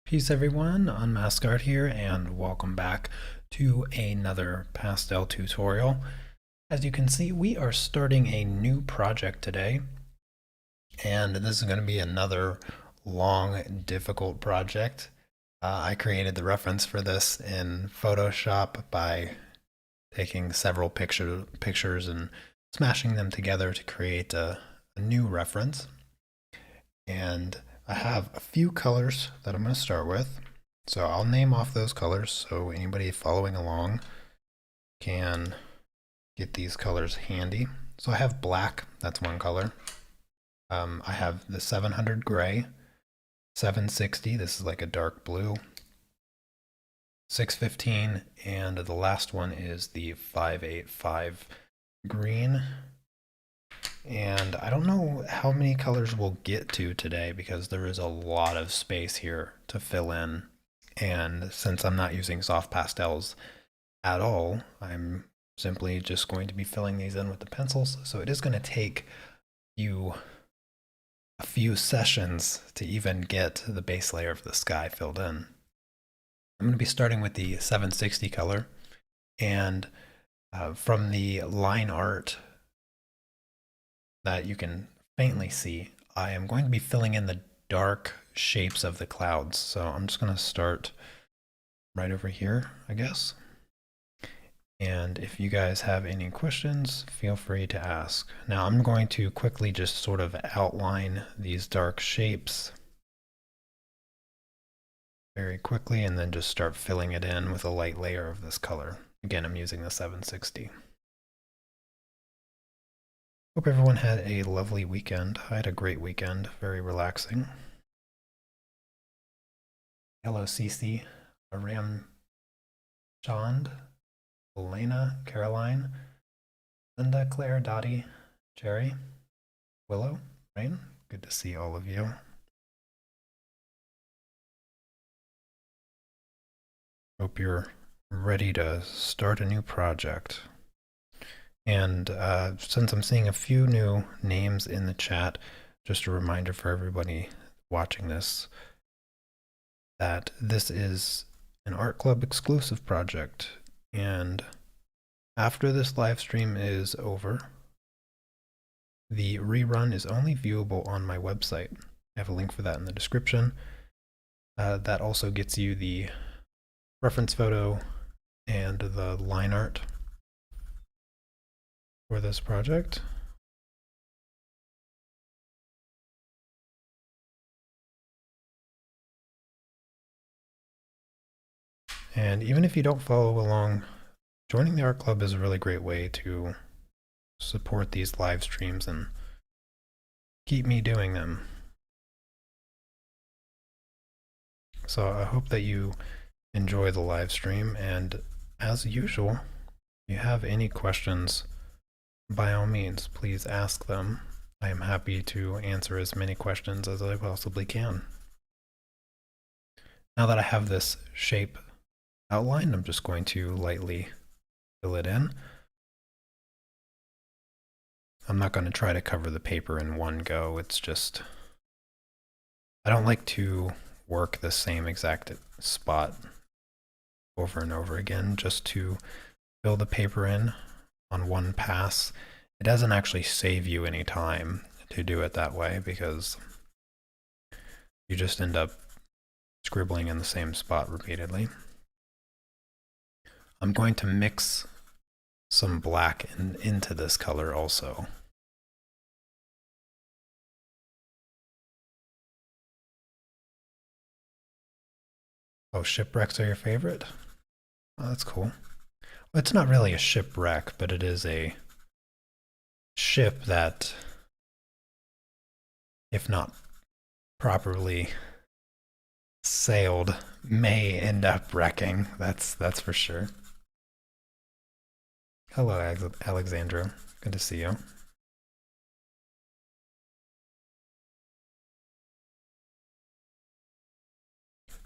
Peace everyone, Unmask Art here, and welcome back to another Pastel tutorial. As you can see, we are starting a new project today, and this is going to be another long, difficult project. I created the reference for this in Photoshop by taking several pictures and smashing them together to create a new reference. And I have a few colors that I'm going to start with. So I'll name off those colors so anybody following along can get these colors handy. So I have black, that's one color. I have the 700 gray, 760, this is like a dark blue, 615, and the last one is the 585 green. And I don't know how many colors we'll get to today because there is a lot of space here to fill in. And since I'm not using soft pastels at all, I'm simply just going to be filling these in with the pencils. So it is going to take a few sessions to even get the base layer of the sky filled in. I'm going to be starting with the 760 color, and from the line art that you can faintly see, I am going to be filling in the dark shapes of the clouds. So I'm just going to start right over here, I guess. And if you guys have any questions, feel free to ask. Now I'm going to quickly just sort of outline these dark shapes very quickly and then just start filling it in with a light layer of this color. Again, I'm using the 760. Hope everyone had a lovely weekend. I had a great weekend, very relaxing. Hello, Cece, Aram Chand, Elena, Caroline, Linda, Claire, Dottie, Jerry, Willow, Rain. Good to see all of you. Hope you're ready to start a new project. And since I'm seeing a few new names in the chat, just a reminder for everybody watching this that this is an art club exclusive project. And after this live stream is over, the rerun is only viewable on my website. I have a link for that in the description. That also gets you the reference photo and the line art for this project. And even if you don't follow along, joining the art club is a really great way to support these live streams and keep me doing them. So I hope that you enjoy the live stream, and as usual, if you have any questions, by all means, please ask them. I am happy to answer as many questions as I possibly can. Now that I have this shape outlined, I'm just going to lightly fill it in. I'm not going to try to cover the paper in one go. It's just, I don't like to work the same exact spot over and over again just to fill the paper in on one pass. It doesn't actually save you any time to do it that way because you just end up scribbling in the same spot repeatedly. I'm going to mix some black into this color also. Oh, shipwrecks are your favorite? Oh, that's cool. Well, it's not really a shipwreck, but it is a ship that, if not properly sailed, may end up wrecking. That's for sure. Hello, Alexandra. Good to see you.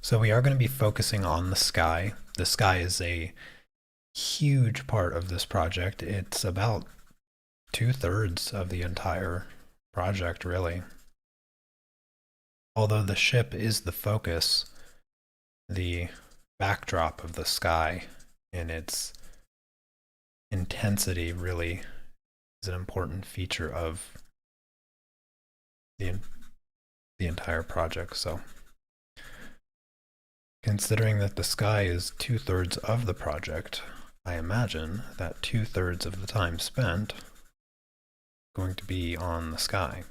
So we are going to be focusing on the sky. The sky is a huge part of this project. It's about 2/3 of the entire project, really. Although the ship is the focus, the backdrop of the sky and its intensity really is an important feature of the, the entire project. So considering that the sky is 2/3 of the project, I imagine that 2/3 of the time spent is going to be on the sky.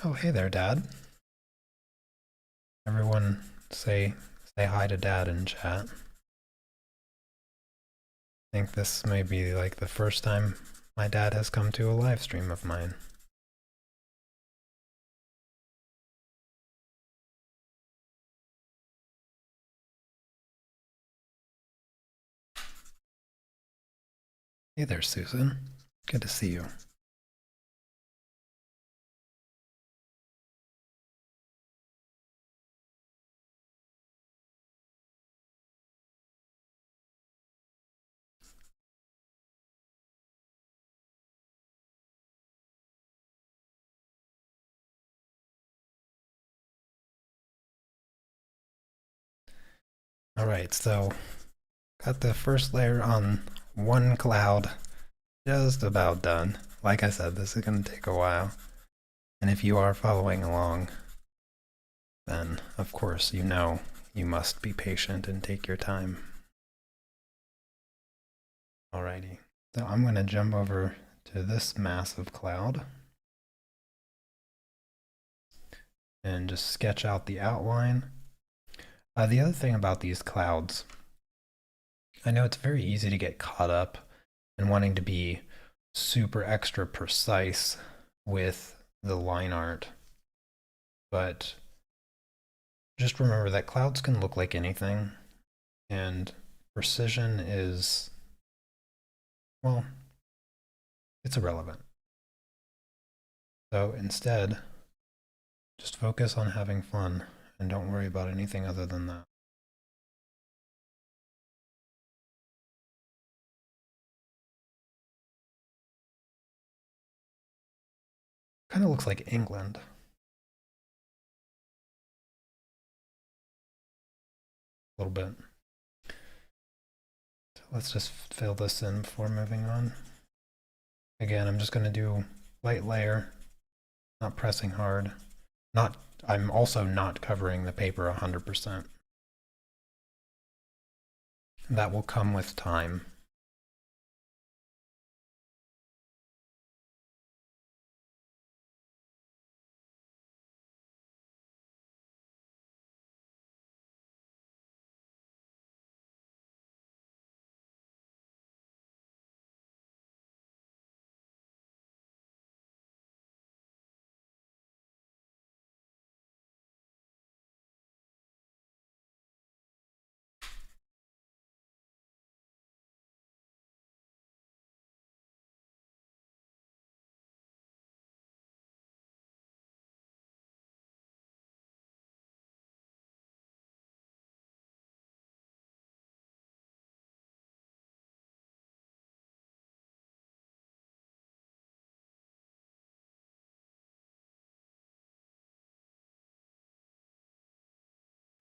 Oh, hey there, Dad. Everyone say hi to Dad in chat. I think this may be like the first time my dad has come to a live stream of mine. Hey there, Susan. Good to see you. All right, so got the first layer on one cloud just about done. Like I said, this is going to take a while. And if you are following along, then of course you know you must be patient and take your time. Alrighty, so I'm going to jump over to this massive cloud and just sketch out the outline. The other thing about these clouds, I know it's very easy to get caught up in wanting to be super extra precise with the line art, but just remember that clouds can look like anything, and precision is, well, it's irrelevant. So instead, just focus on having fun and don't worry about anything other than that. Kind of looks like England. A little bit. So let's just fill this in before moving on. Again, I'm just going to do light layer, not pressing hard. I'm also not covering the paper 100%. That will come with time.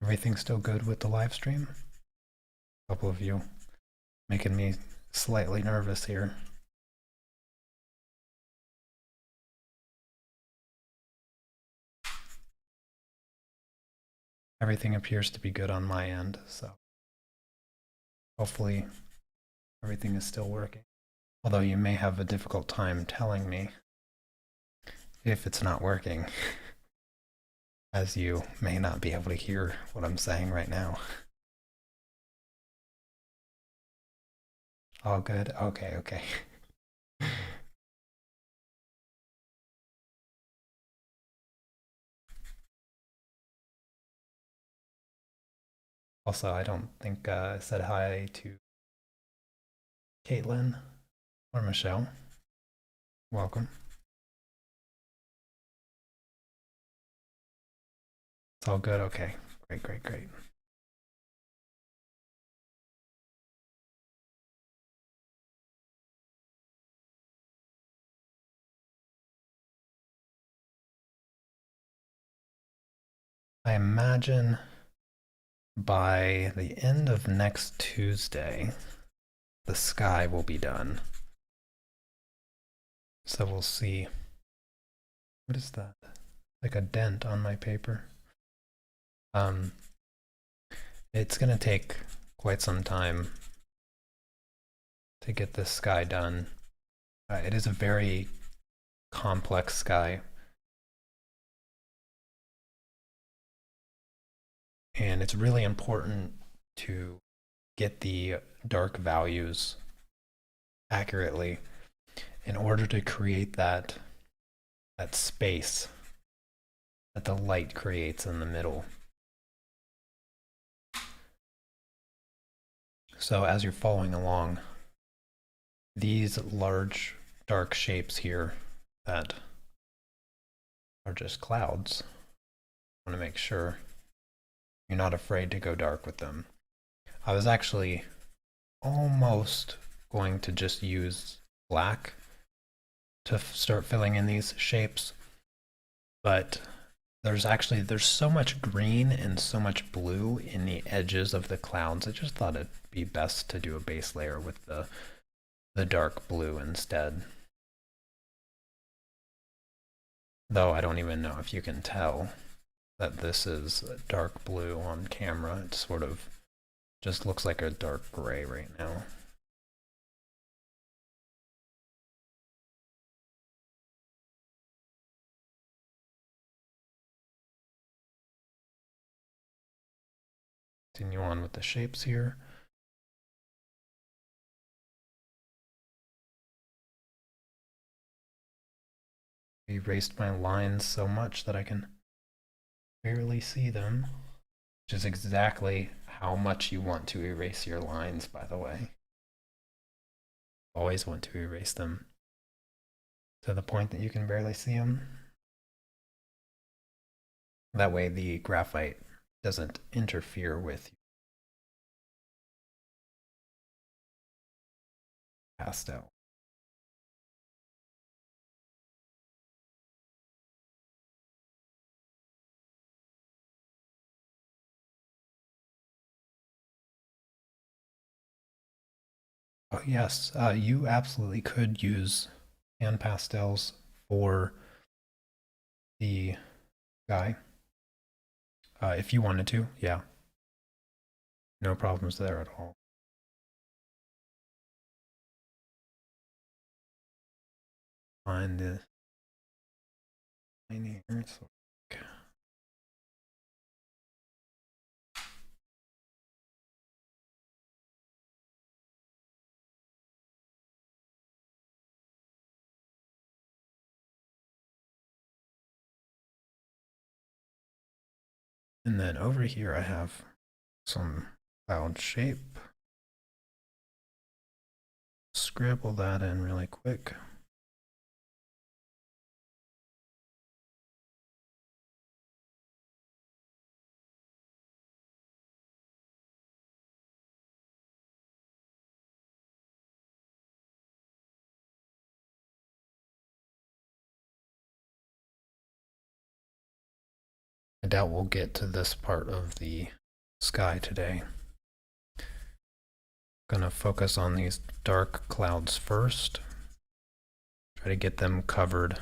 Everything's still good with the live stream? A couple of you making me slightly nervous here. Everything appears to be good on my end, so hopefully everything is still working. Although you may have a difficult time telling me if it's not working, as you may not be able to hear what I'm saying right now. All good? Okay, okay. Also, I don't think I said hi to Caitlin or Michelle. Welcome. It's all good? Okay. Great, great, great. I imagine by the end of next Tuesday, the sky will be done. So we'll see. What is that? Like a dent on my paper. Um, it's gonna take quite some time to get this sky done. It is a very complex sky. And it's really important to get the dark values accurately in order to create that space that the light creates in the middle. So as you're following along, these large dark shapes here that are just clouds, I want to make sure you're not afraid to go dark with them. I was actually almost going to just use black to start filling in these shapes, but there's so much green and so much blue in the edges of the clouds. I just thought it'd be best to do a base layer with the dark blue instead. Though I don't even know if you can tell that this is dark blue on camera. It sort of just looks like a dark gray right now. Continue on with the shapes here. I erased my lines so much that I can barely see them, which is exactly how much you want to erase your lines, by the way. Always want to erase them to the point that you can barely see them. That way the graphite doesn't interfere with pastel. Oh yes, you absolutely could use hand pastels for the guy if you wanted to. Yeah, no problems there at all. Find the line here. So, and then over here I have some cloud shape. Scribble that in really quick. I doubt we'll get to this part of the sky today. Gonna focus on these dark clouds first. Try to get them covered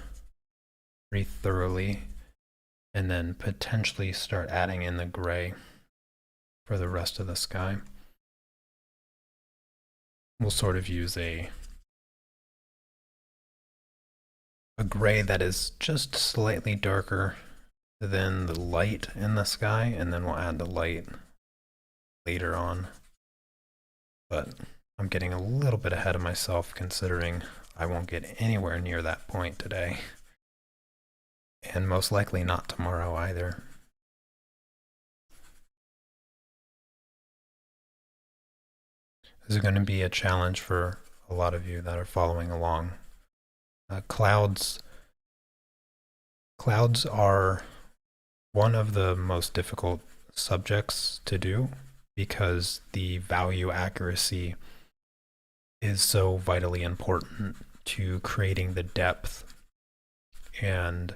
pretty thoroughly, and then potentially start adding in the gray for the rest of the sky. We'll sort of use a gray that is just slightly darker than the light in the sky, and then we'll add the light later on. But I'm getting a little bit ahead of myself considering I won't get anywhere near that point today. And most likely not tomorrow either. This is going to be a challenge for a lot of you that are following along. Clouds are one of the most difficult subjects to do because the value accuracy is so vitally important to creating the depth. And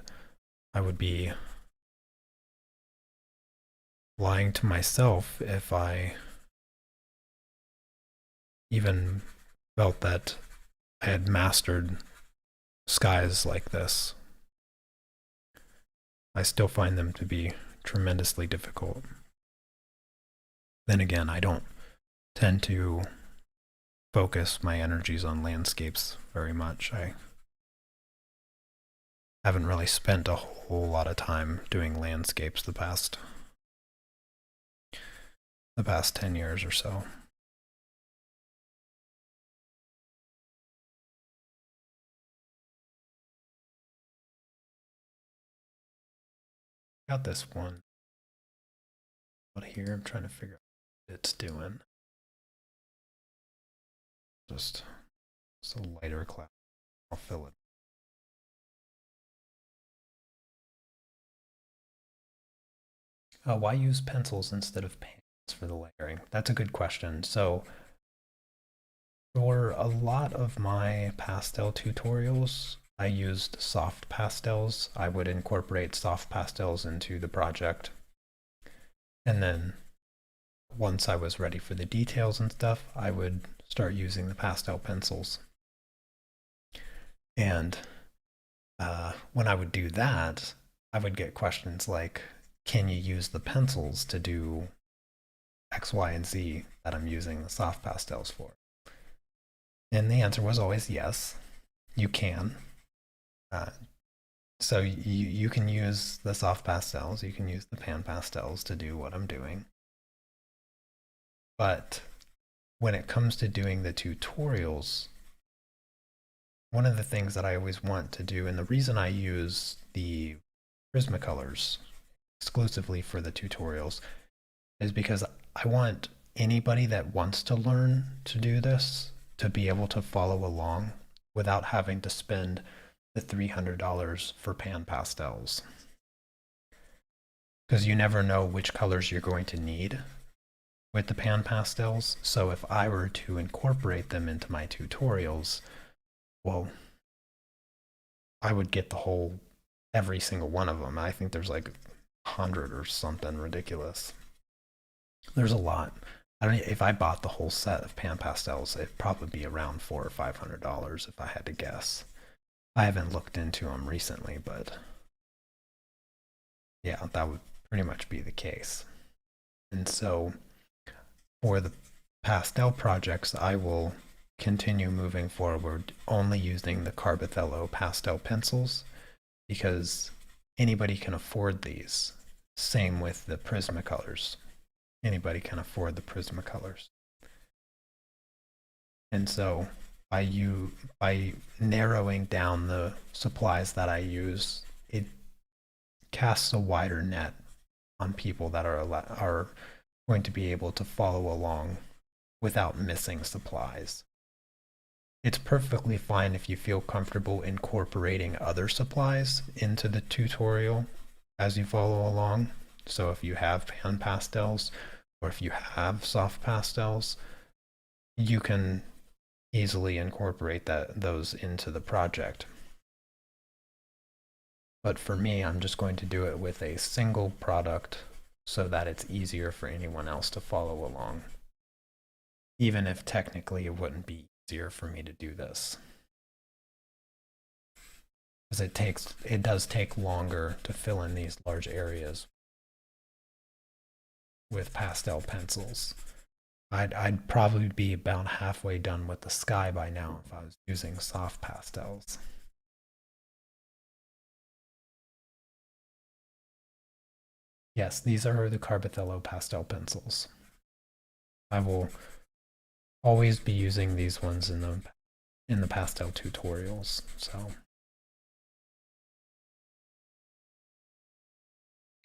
I would be lying to myself if I even felt that I had mastered skies like this. I still find them to be tremendously difficult. Then again, I don't tend to focus my energies on landscapes very much. I haven't really spent a whole lot of time doing landscapes the past 10 years or so. Got this one out here. I'm trying to figure out what it's doing. Just it's a lighter cloud. I'll fill it. Why use pencils instead of pans for the layering? That's a good question. So for a lot of my pastel tutorials, I used soft pastels. I would incorporate soft pastels into the project. And then once I was ready for the details and stuff, I would start using the pastel pencils. And when I would do that, I would get questions like, can you use the pencils to do X, Y, and Z that I'm using the soft pastels for? And the answer was always yes, you can. So you can use the soft pastels, you can use the pan pastels to do what I'm doing. But when it comes to doing the tutorials, one of the things that I always want to do, and the reason I use the Prismacolors exclusively for the tutorials, is because I want anybody that wants to learn to do this to be able to follow along without having to spend the $300 for pan pastels. Because you never know which colors you're going to need with the pan pastels. So if I were to incorporate them into my tutorials, well, I would get the whole, every single one of them. I think there's like 100 or something ridiculous. There's a lot. I don't know, if I bought the whole set of pan pastels, it'd probably be around $400 or $500 if I had to guess. I haven't looked into them recently, but yeah, that would pretty much be the case. And so for the pastel projects, I will continue moving forward only using the Carbothello pastel pencils because anybody can afford these. Same with the Prismacolors. Anybody can afford the Prismacolors. And so by narrowing down the supplies that I use, it casts a wider net on people that are going to be able to follow along without missing supplies. It's perfectly fine if you feel comfortable incorporating other supplies into the tutorial as you follow along. So if you have pan pastels or if you have soft pastels, you can easily incorporate those into the project. But for me, I'm just going to do it with a single product so that it's easier for anyone else to follow along. Even if technically it wouldn't be easier for me to do this. Because it does take longer to fill in these large areas with pastel pencils. I'd probably be about halfway done with the sky by now if I was using soft pastels. Yes, these are the Carbothello pastel pencils. I will always be using these ones in the pastel tutorials. So,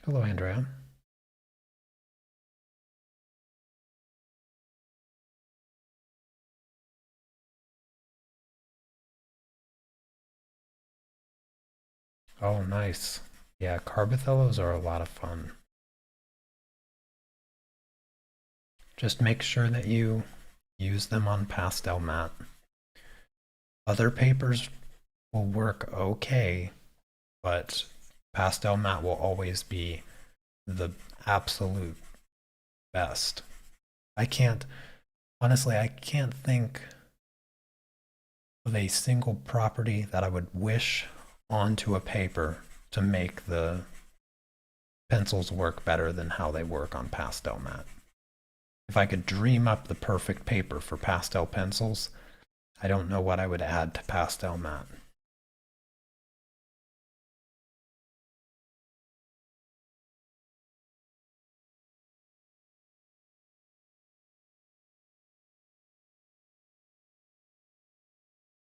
hello, Andrea. Oh, nice. Yeah, Carbothellos are a lot of fun. Just make sure that you use them on pastel mat. Other papers will work okay, but pastel mat will always be the absolute best. I can't, honestly, I can't think of a single property that I would wish onto a paper to make the pencils work better than how they work on Pastel Mat. If I could dream up the perfect paper for pastel pencils, I don't know what I would add to Pastel Mat.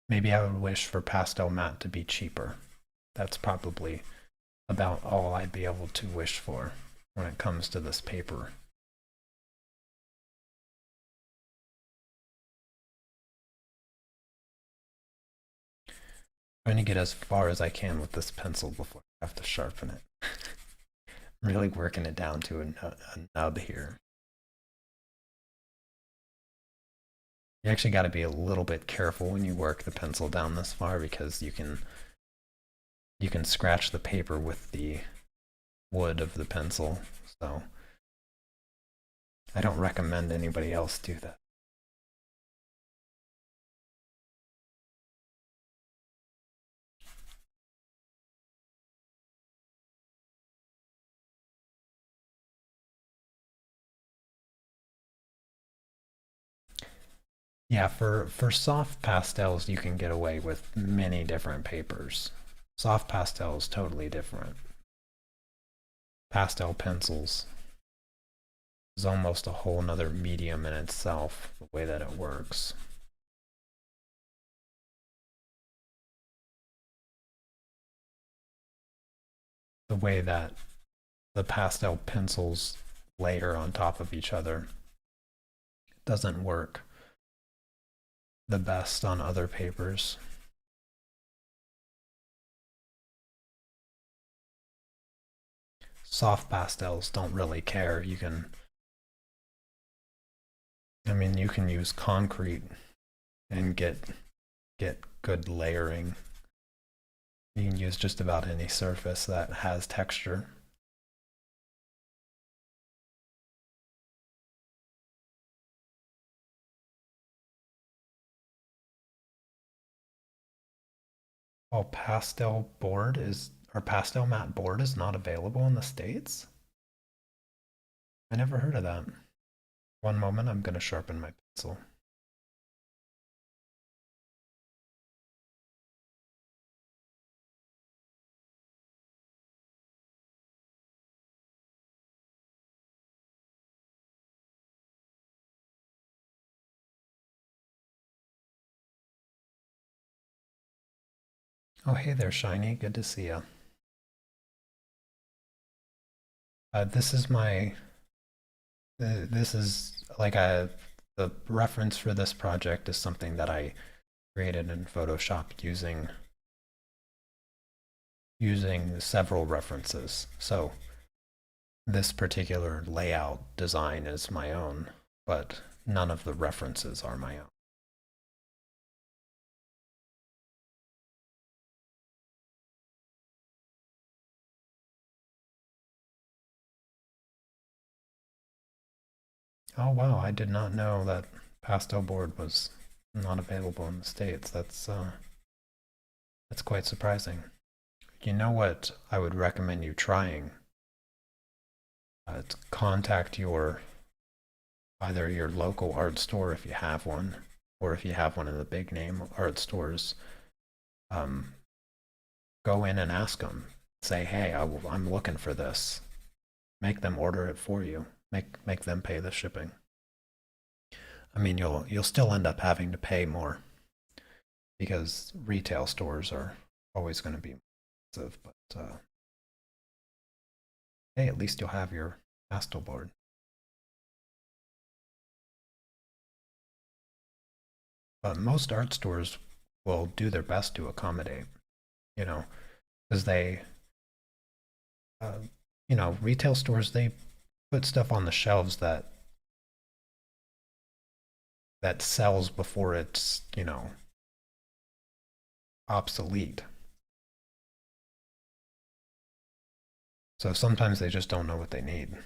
Maybe I would wish for Pastel Mat to be cheaper. That's probably about all I'd be able to wish for when it comes to this paper. I'm going to get as far as I can with this pencil before I have to sharpen it. I'm really working it down to a nub here. You actually got to be a little bit careful when you work the pencil down this far because you can scratch the paper with the wood of the pencil. So I don't recommend anybody else do that. Yeah, for soft pastels, you can get away with many different papers. Soft pastel is totally different. Pastel pencils is almost a whole nother medium in itself, the way that it works. The way that the pastel pencils layer on top of each other doesn't work the best on other papers. Soft pastels don't really care. You can use concrete and get good layering. You can use just about any surface that has texture. Oh, pastel matte board is not available in the States? I never heard of that. One moment, I'm going to sharpen my pencil. Oh, hey there, Shiny. Good to see you. This is my. This is like the reference for this project is something that I created in Photoshop using several references. So this particular layout design is my own, but none of the references are my own. Oh wow, I did not know that Pastel board was not available in the States. That's quite surprising. You know what I would recommend you trying? To contact either your local art store if you have one, or if you have one of the big name art stores, um, go in and ask them. Say, hey, I'm looking for this. Make them order it for you. Make them pay the shipping. You'll still end up having to pay more because retail stores are always going to be expensive. But hey, at least you'll have your pastel board. But most art stores will do their best to accommodate, you know, because uh, retail stores, they put stuff on the shelves that sells before it's, obsolete. So sometimes they just don't know what they need.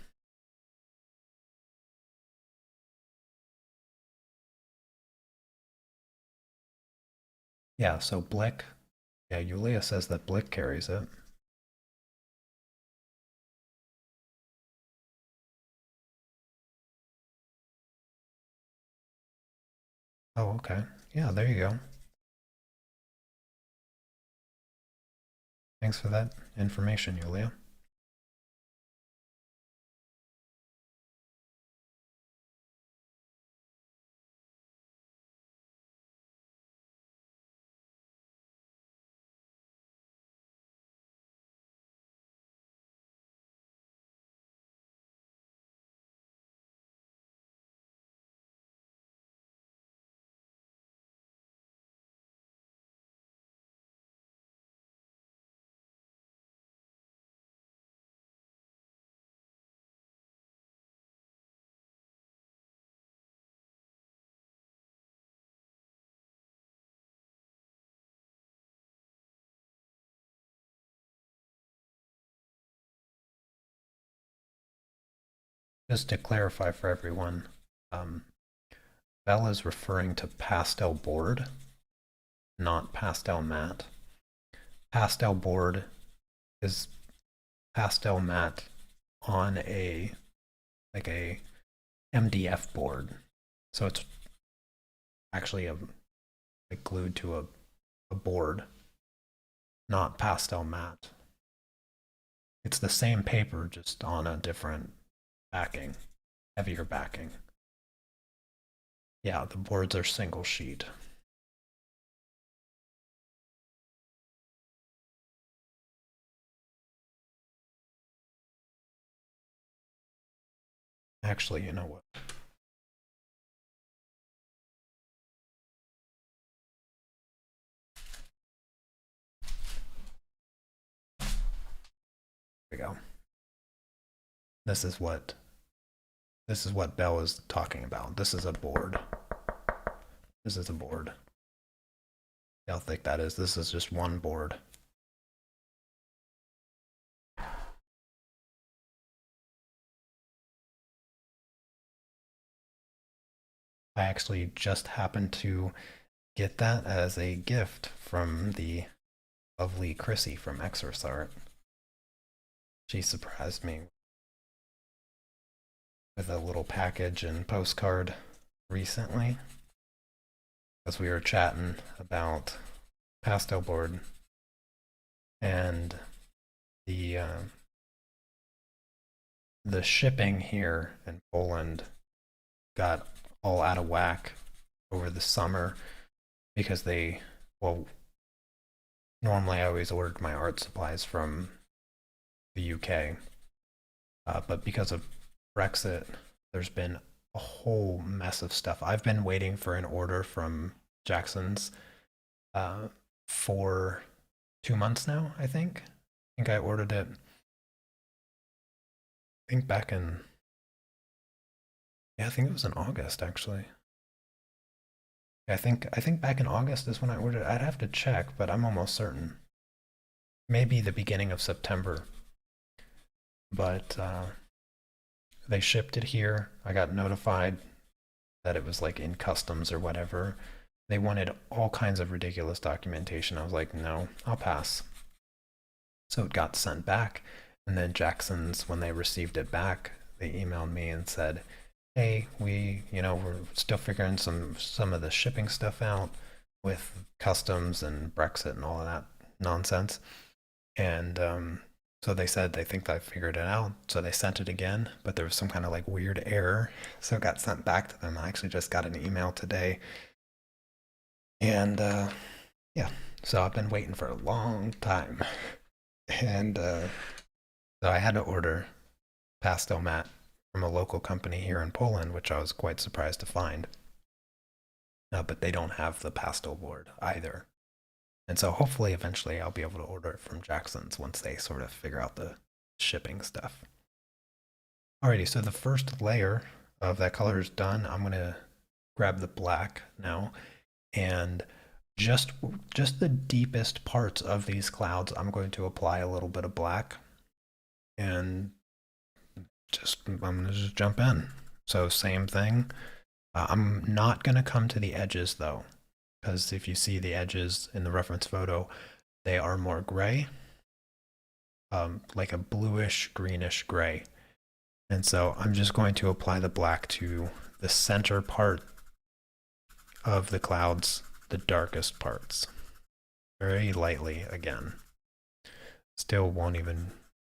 Yeah, so Blick, yeah, Yulia says that Blick carries it. Oh, okay. Yeah, there you go. Thanks for that information, Yulia. Just to clarify for everyone, um, Bell is referring to pastel board, not pastel matte. Pastel board is pastel matte on a like a MDF board. So it's actually like glued to a board, not pastel matte. It's the same paper, just on a different backing, heavier backing. Yeah, the boards are single sheet. Actually, you know what? Here we go. This is what Bell is talking about. This is a board. This is a board. How thick that is. This is just one board. I actually just happened to get that as a gift from the lovely Chrissy from Exorcist Art. She surprised me with a little package and postcard recently as we were chatting about pastel board and the uh, the shipping here in Poland got all out of whack over the summer because well, normally I always ordered my art supplies from the UK, but because of Brexit, there's been a whole mess of stuff. I've been waiting for an order from Jackson's for 2 months now, I think. I think I ordered it, I think back in, yeah, I think it was in August actually. I think back in August is when I ordered it. I'd have to check, but I'm almost certain. Maybe the beginning of September. But they shipped it here. I got notified that it was like in customs or whatever. They wanted all kinds of ridiculous documentation. I was like, no, I'll pass. So it got sent back. And then Jackson's, when they received it back, they emailed me and said, hey, we're still figuring some of the shipping stuff out with customs and Brexit and all of that nonsense. And so they said they think I figured it out. So they sent it again, but there was some kind of like weird error. So it got sent back to them. I actually just got an email today. And yeah, so I've been waiting for a long time. And so I had to order pastel matte from a local company here in Poland, which I was quite surprised to find. But they don't have the pastel board either. And so hopefully eventually I'll be able to order it from Jackson's once they sort of figure out the shipping stuff. Alrighty, so the first layer of that color is done. I'm going to grab the black now and just the deepest parts of these clouds, I'm going to apply a little bit of black. and I'm gonna just jump in. So same thing. I'm not gonna come to the edges though, because if you see the edges in the reference photo, they are more gray, like a bluish greenish gray. And so I'm just going to apply the black to the center part of the clouds, the darkest parts, very lightly again. Still won't even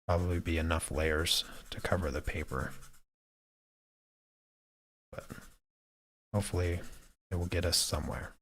probably be enough layers to cover the paper, but hopefully it will get us somewhere.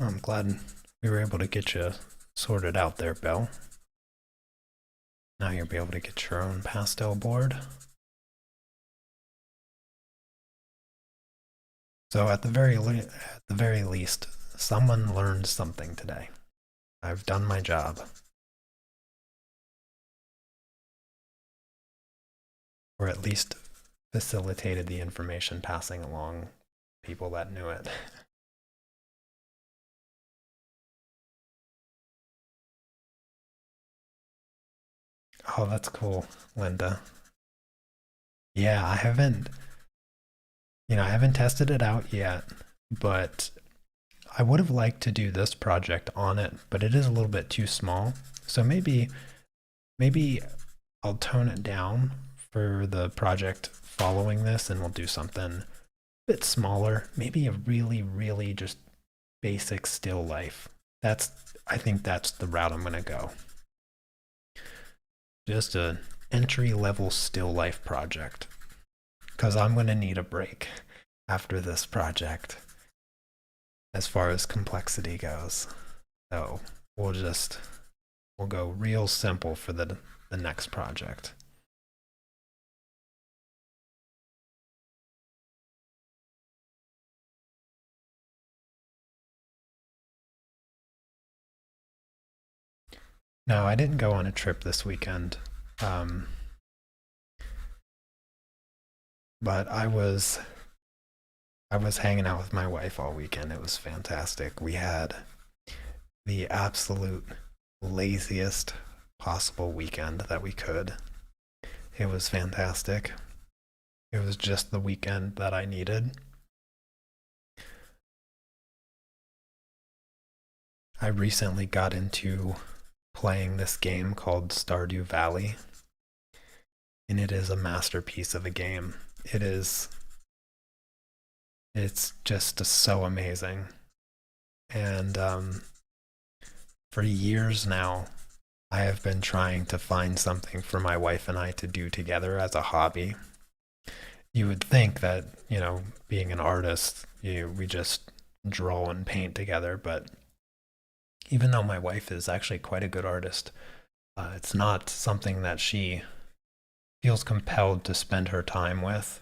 I'm glad we were able to get you sorted out there, Bill. Now you'll be able to get your own pastel board. So at the very least, someone learned something today. I've done my job. Or at least facilitated the information passing along people that knew it. Oh, that's cool, Linda. Yeah, I haven't tested it out yet, but I would have liked to do this project on it, but it is a little bit too small. So maybe I'll tone it down for the project following this and we'll do something a bit smaller, maybe a really just basic still life. I think that's the route I'm going to go. Just an entry level still life project, because I'm going to need a break after this project as far as complexity goes. So we'll go real simple for the next project. No, I didn't go on a trip this weekend. Um, but I was hanging out with my wife all weekend. It was fantastic. We had the absolute laziest possible weekend that we could. It was fantastic. It was just the weekend that I needed. I recently got into playing this game called Stardew Valley, and it is a masterpiece of a game. It's just so amazing. And for years now, I have been trying to find something for my wife and I to do together as a hobby. You would think that, being an artist, we just draw and paint together, but even though my wife is actually quite a good artist, it's not something that she feels compelled to spend her time with.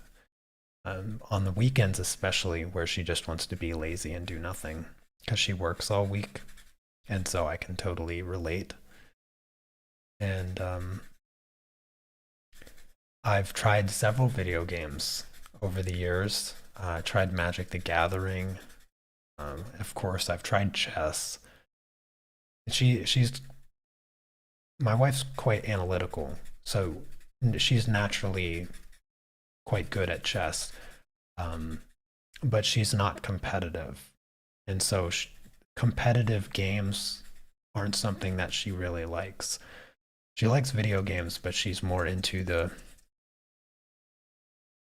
On the weekends, especially, where she just wants to be lazy and do nothing because she works all week. And so I can totally relate. And I've tried several video games over the years. I tried Magic the Gathering. Of course, I've tried chess. She's my wife's quite analytical, so she's naturally quite good at chess, um, but she's not competitive, and so competitive games aren't something that she really likes. She likes video games, but she's more into the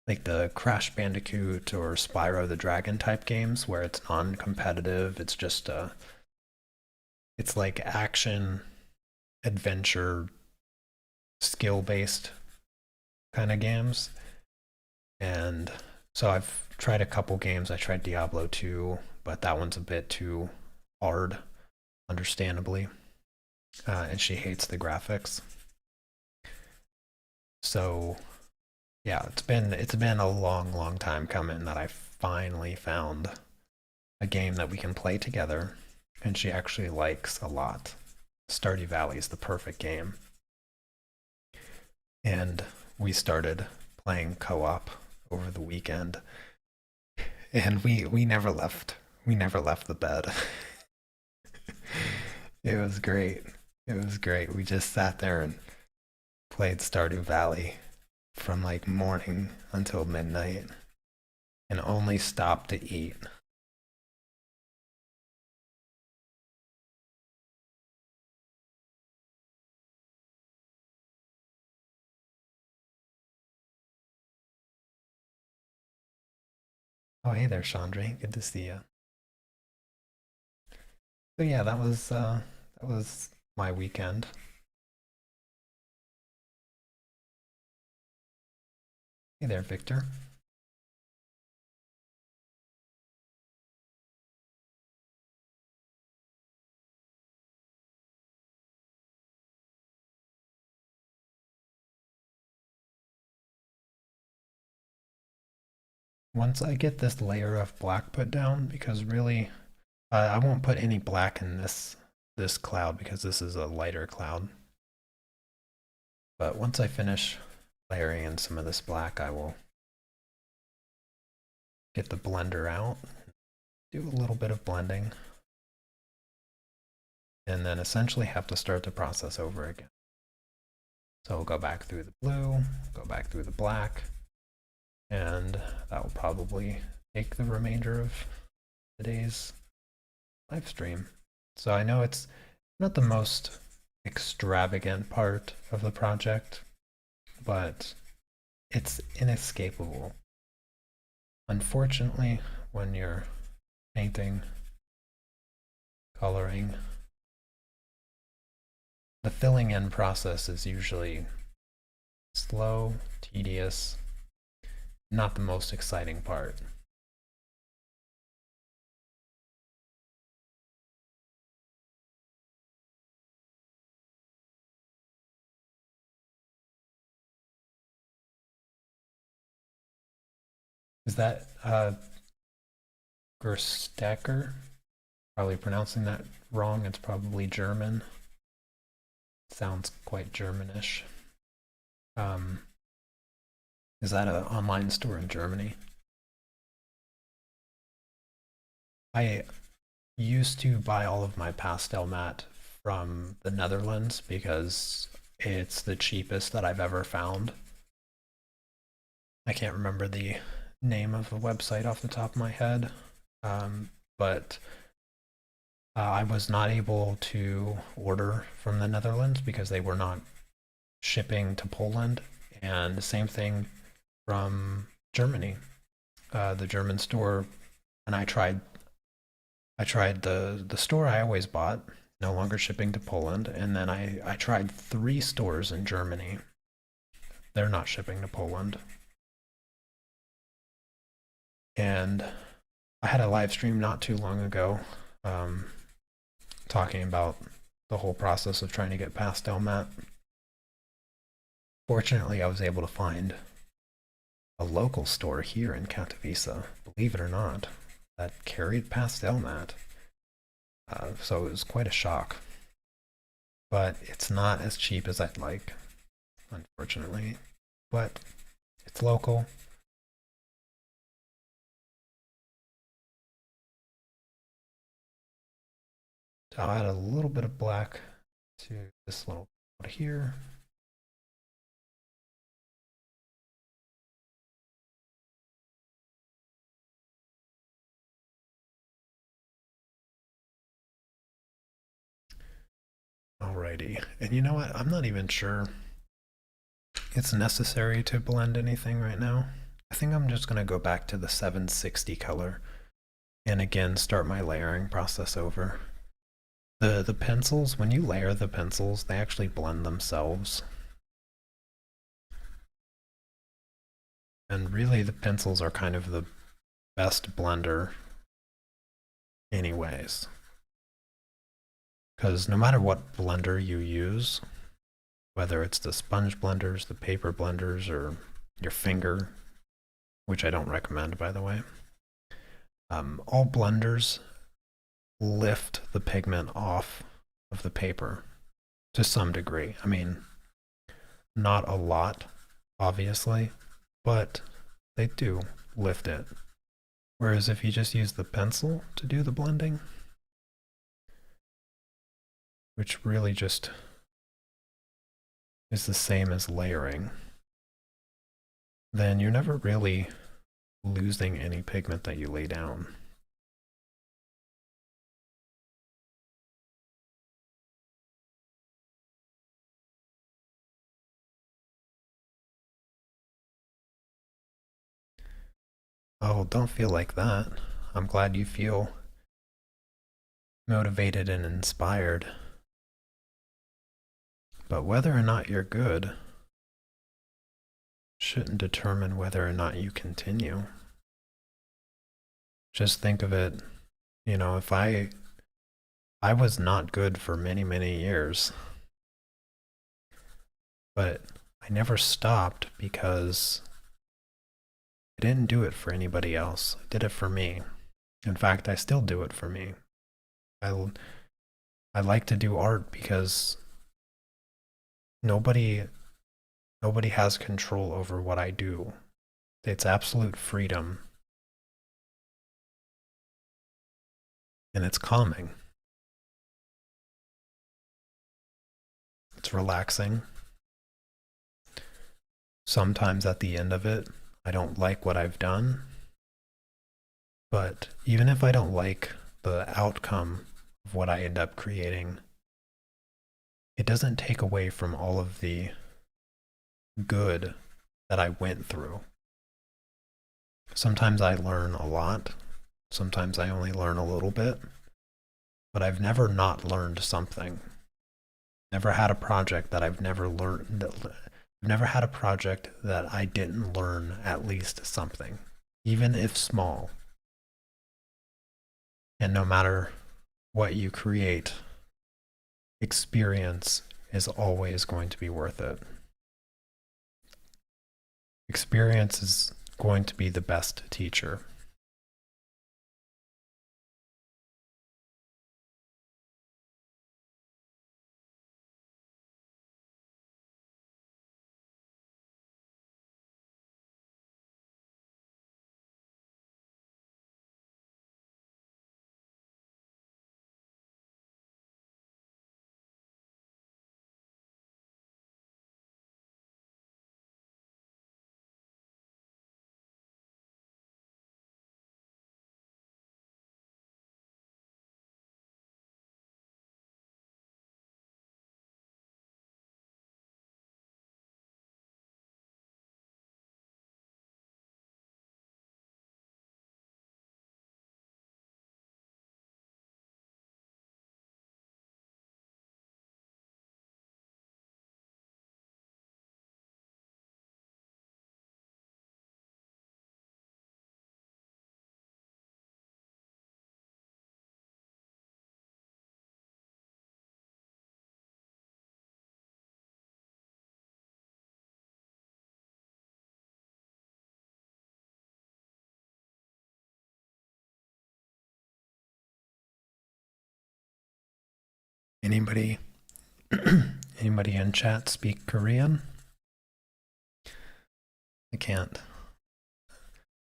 like the Crash Bandicoot or Spyro the Dragon type games where it's non-competitive. It's just it's like action adventure skill based kind of games. And so I've tried a couple games. I tried Diablo 2, but that one's a bit too hard, understandably. And she hates the graphics. So yeah, it's been a long time coming that I finally found a game that we can play together, and she actually likes a lot. Stardew Valley is the perfect game, and we started playing co-op over the weekend, and we never left. We never left the bed. It was great. It was great. We just sat there and played Stardew Valley from like morning until midnight and only stopped to eat. Oh, hey there, Chandra. Good to see you. So yeah, that was my weekend. Hey there, Victor. Once I get this layer of black put down, because really, I won't put any black in this cloud because this is a lighter cloud. But once I finish layering in some of this black, I will get the blender out, do a little bit of blending, and then essentially have to start the process over again. So we'll go back through the blue, go back through the black, and that will probably take the remainder of today's live stream. So I know it's not the most extravagant part of the project, but it's inescapable. Unfortunately, when you're painting, coloring, the filling in process is usually slow, tedious, not the most exciting part. Is that Gerstecker? Probably pronouncing that wrong. It's probably German. Sounds quite Germanish. Um, is that an online store in Germany? I used to buy all of my pastel mat from the Netherlands because it's the cheapest that I've ever found. I can't remember the name of the website off the top of my head, but I was not able to order from the Netherlands because they were not shipping to Poland, and the same thing from Germany. The German store, and I tried the store I always bought, no longer shipping to Poland, and then I tried 3 stores in Germany. They're not shipping to Poland. And I had a live stream not too long ago um, talking about the whole process of trying to get Pastel mat. Fortunately, I was able to find a local store here in Katowice, believe it or not, that carried Pastel mat. So it was quite a shock. But it's not as cheap as I'd like, unfortunately. But it's local. So I'll add a little bit of black to this little cloud here. Alrighty. Alrighty. And you know what? I'm not even sure it's necessary to blend anything right now. I think I'm just going to go back to the 760 color and again start my layering process over. The pencils, when you layer the pencils, they actually blend themselves. And really the pencils are kind of the best blender anyways. Because no matter what blender you use, whether it's the sponge blenders, the paper blenders, or your finger, which I don't recommend, by the way, all blenders lift the pigment off of the paper to some degree. I mean, not a lot, obviously, but they do lift it. Whereas if you just use the pencil to do the blending, which really just is the same as layering, then you're never really losing any pigment that you lay down. Oh, don't feel like that. I'm glad you feel motivated and inspired. But whether or not you're good shouldn't determine whether or not you continue. Just think of it, if I was not good for many, many years, but I never stopped because I didn't do it for anybody else. I did it for me. In fact, I still do it for me. I like to do art because nobody has control over what I do. It's absolute freedom. And it's calming. It's relaxing. Sometimes at the end of it, I don't like what I've done. But even if I don't like the outcome of what I end up creating, it doesn't take away from all of the good that I went through. Sometimes I learn a lot. Sometimes I only learn a little bit. But I've never not learned something. Never had a project that I've never learned. I've never had a project that I didn't learn at least something, even if small. And no matter what you create, experience is always going to be worth it. Experience is going to be the best teacher. Anybody anybody in chat speak Korean? I can't.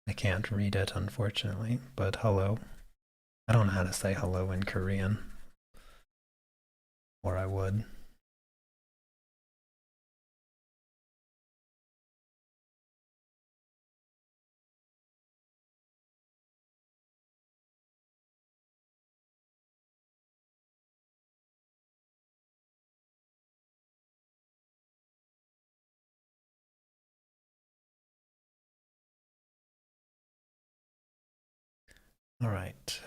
I can't read it, unfortunately, but hello. I don't know how to say hello in Korean. Or I would. All right.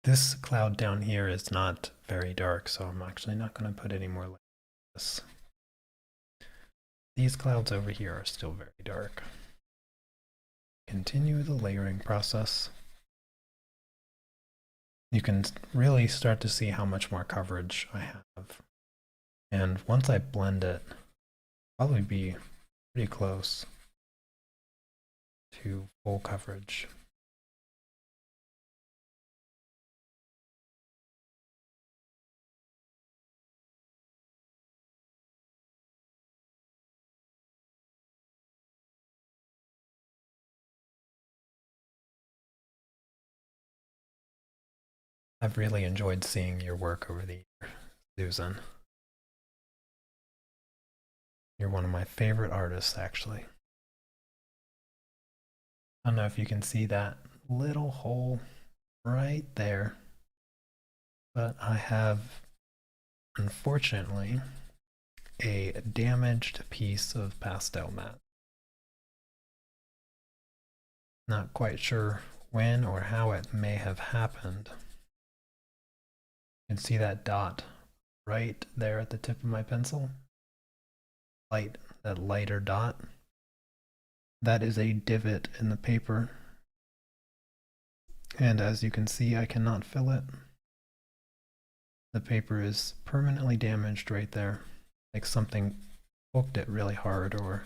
This cloud down here is not very dark, so I'm actually not going to put any more like this. These clouds over here are still very dark. Continue the layering process. You can really start to see how much more coverage I have. And once I blend it, I'll probably be pretty close to full coverage. I've really enjoyed seeing your work over the year, Susan. You're one of my favorite artists, actually. I don't know if you can see that little hole right there, but I have, unfortunately, a damaged piece of pastel mat. Not quite sure when or how it may have happened. You can see that dot right there at the tip of my pencil. That lighter dot. That is a divot in the paper. And as you can see, I cannot fill it. The paper is permanently damaged right there. Like something poked it really hard or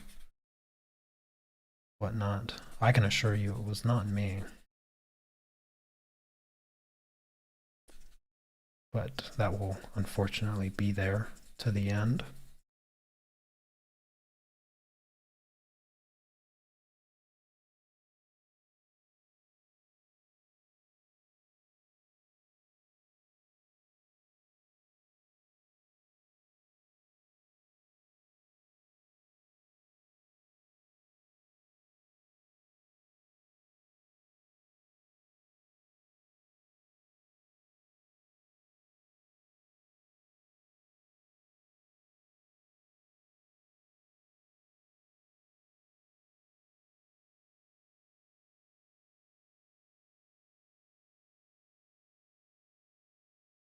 whatnot. I can assure you it was not me. But that will unfortunately be there to the end.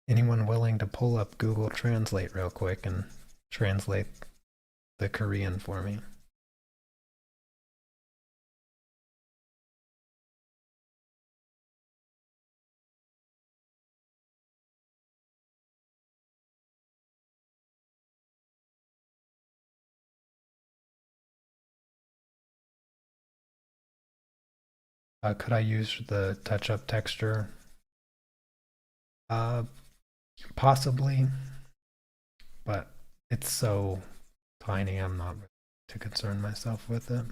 Anyone willing to pull up Google Translate real quick and translate the Korean for me? Could I use the touch-up texture? Uh, Possibly, but it's so tiny I'm not really to concern myself with it.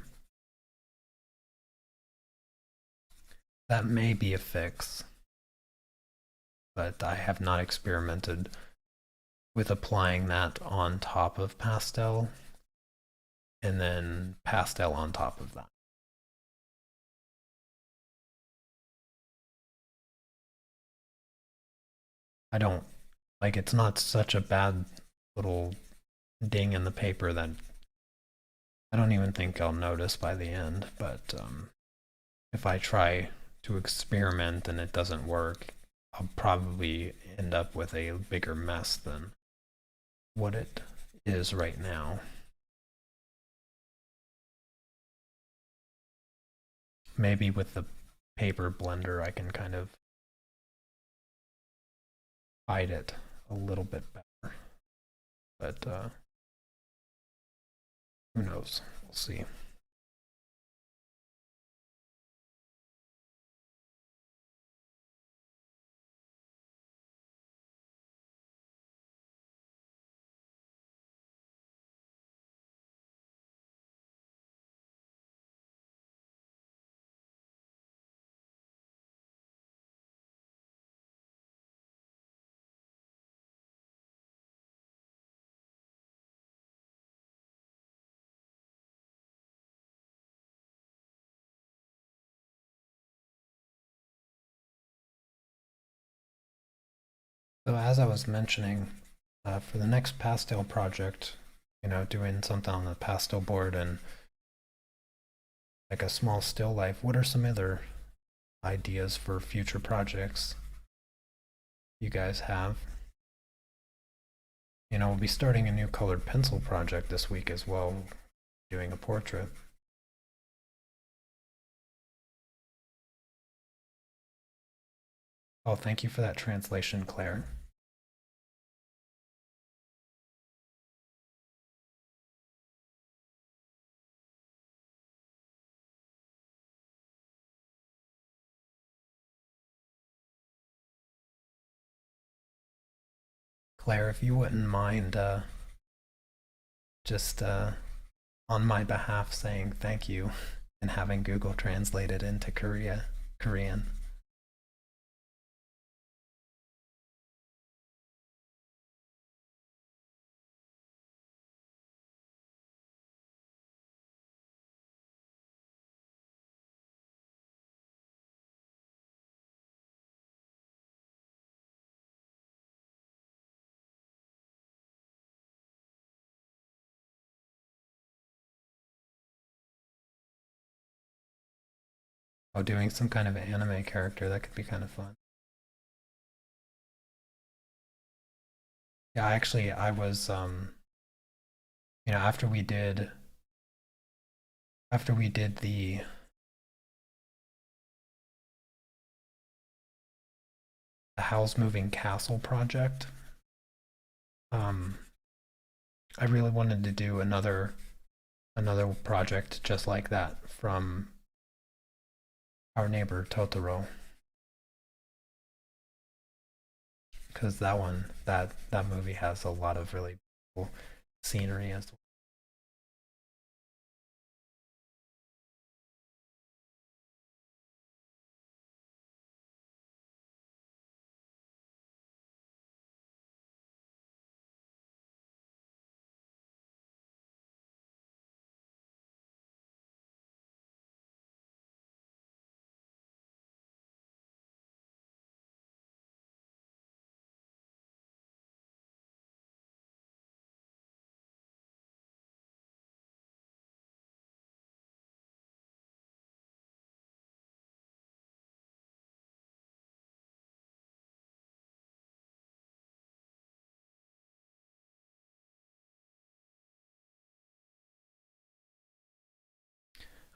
That may be a fix, but I have not experimented with applying that on top of pastel and then pastel on top of that. I don't like it's not such a bad little ding in the paper that I don't even think I'll notice by the end, but if I try to experiment and it doesn't work, I'll probably end up with a bigger mess than what it is right now. Maybe with the paper blender I can kind of hide it a little bit better. But who knows? We'll see. So as I was mentioning, for the next pastel project, doing something on the pastel board and like a small still life, what are some other ideas for future projects you guys have. We'll be starting a new colored pencil project this week as well, doing a portrait. Oh, thank you for that translation, Claire. Claire, if you wouldn't mind just on my behalf saying thank you and having Google translate it into Korean. Oh, doing some kind of anime character, that could be kind of fun. Yeah, actually, I was, after we did the Howl's Moving Castle project, um, I really wanted to do another project just like that from Our Neighbor Totoro, because that movie has a lot of really cool scenery as well.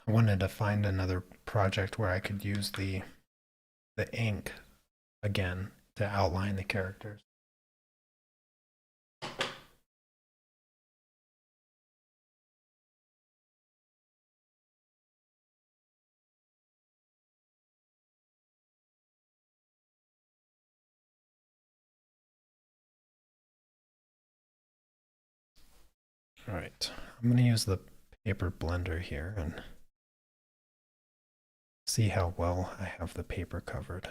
I wanted to find another project where I could use the ink again to outline the characters. All right, I'm going to use the paper blender here and see how well I have the paper covered.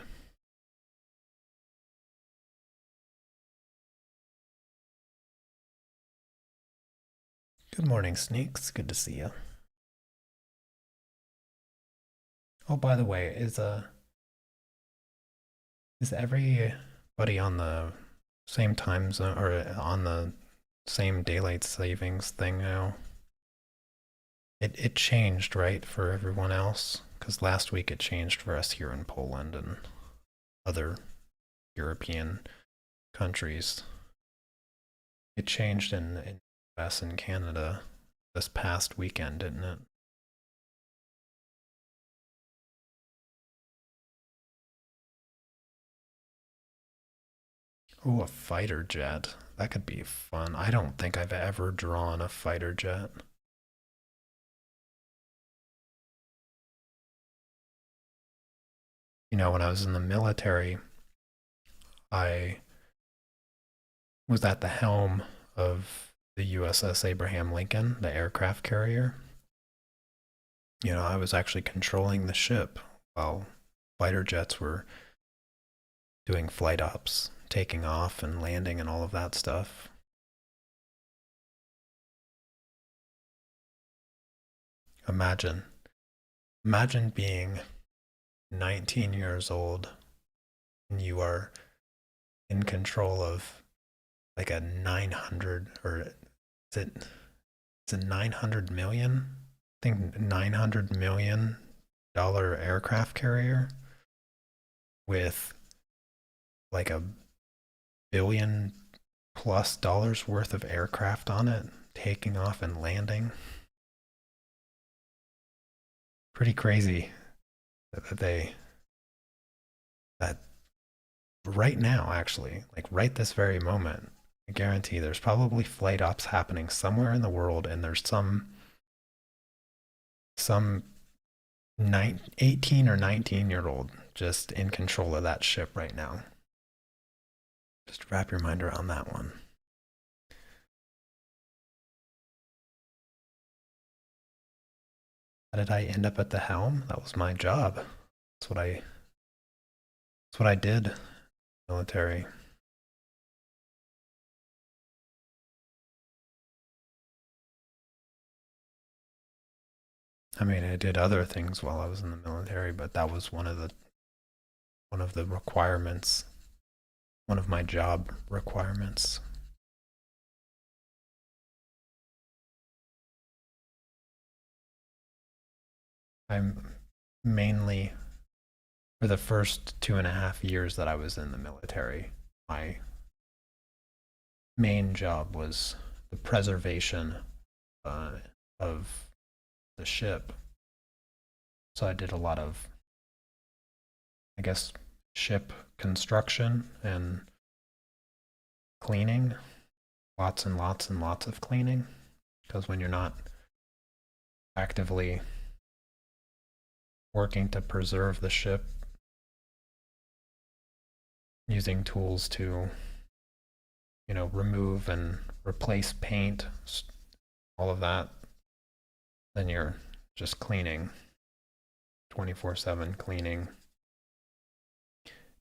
Good morning, Sneaks. Good to see you. Oh, by the way, is everybody on the same time zone or on the same daylight savings thing now? It changed, right, for everyone else? Because last week it changed for us here in Poland and other European countries. It changed in US and Canada this past weekend, didn't it? Oh, a fighter jet. That could be fun. I don't think I've ever drawn a fighter jet. When I was in the military, I was at the helm of the USS Abraham Lincoln, the aircraft carrier. I was actually controlling the ship while fighter jets were doing flight ops, taking off and landing and all of that stuff. Imagine, imagine being 19 years old and you are in control of like a 900 or is it 900 million? I think $900 million aircraft carrier. with like $1 billion+ worth of aircraft on it, taking off and landing. Pretty crazy that they that right now, actually, like right this very moment, I guarantee there's probably flight ops happening somewhere in the world, and there's some 18 or 19-year-old just in control of that ship right now. Just wrap your mind around that one. How did I end up at the helm? That was my job. That's what I did. Military. I mean, I did other things while I was in the military, but that was one of the requirements, one of my job requirements. I'm mainly, for the first 2.5 years that I was in the military, my main job was the preservation uh, of the ship. So I did a lot of, I guess, ship construction and cleaning, lots and lots and lots of cleaning. Because when you're not actively working to preserve the ship, using tools to, remove and replace paint, all of that, then you're just cleaning, 24/7 cleaning.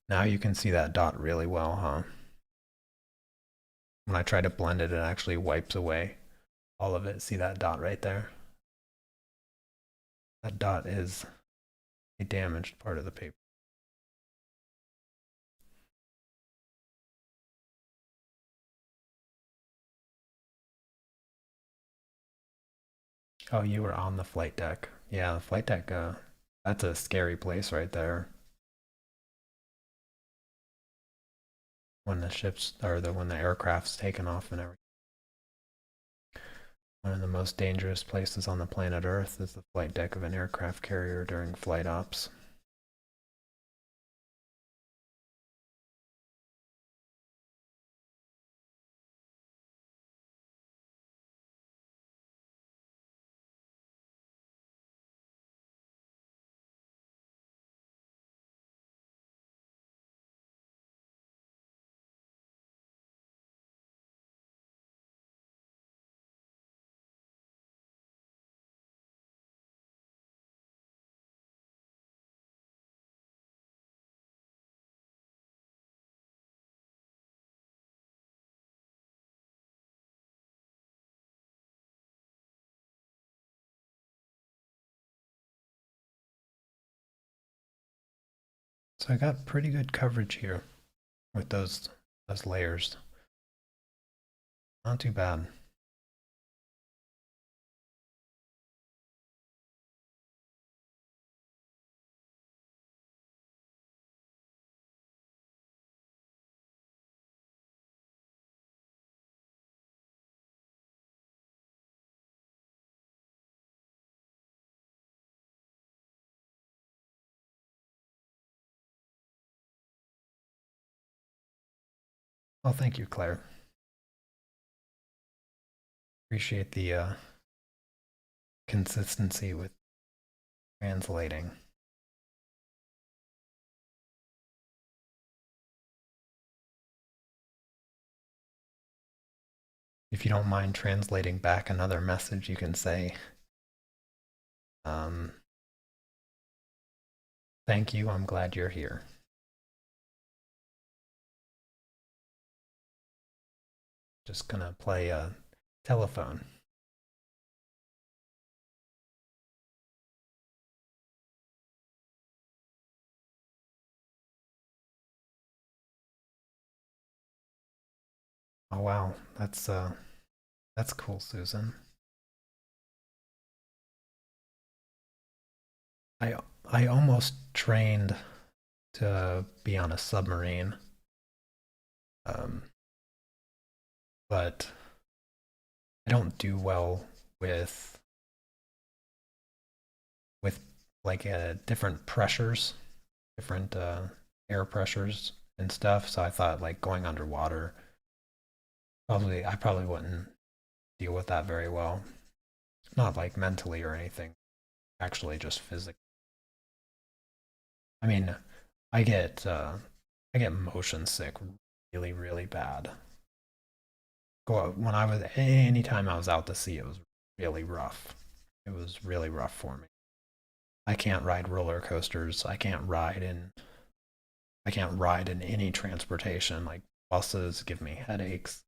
Now you can see that dot really well, huh? When I try to blend it, it actually wipes away all of it. See that dot right there? That dot is a damaged part of the paper. Oh, you were on the flight deck. Yeah, the flight deck, that's a scary place right there. When the ships, or when the aircraft's taken off and everything. One of the most dangerous places on the planet Earth is the flight deck of an aircraft carrier during flight ops. So I got pretty good coverage here with those layers. Not too bad. Well, thank you, Claire. Appreciate the consistency with translating. If you don't mind translating back another message, you can say, um, thank you, I'm glad you're here. Just gonna play a telephone. Oh wow, that's cool, Susan. I I almost trained to be on a submarine. Um, but I don't do well with with like different pressures, different air pressures and stuff. So I thought like going underwater, I probably wouldn't deal with that very well. Not like mentally or anything, actually just physically. I mean, I get uh, I get motion sick really really bad. When I was anytime I was out to sea, it was really rough. It was really rough for me. I can't ride roller coasters. I can't ride in any transportation. Like buses give me headaches.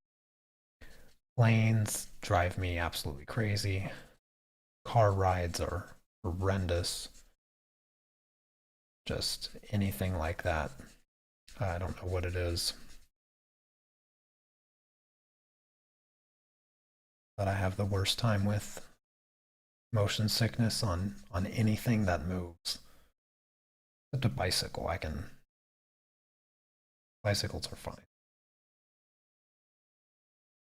Planes drive me absolutely crazy. Car rides are horrendous. Just anything like that. I don't know what it is, but I have the worst time with motion sickness on anything that moves. Except a bicycle, bicycles are fine.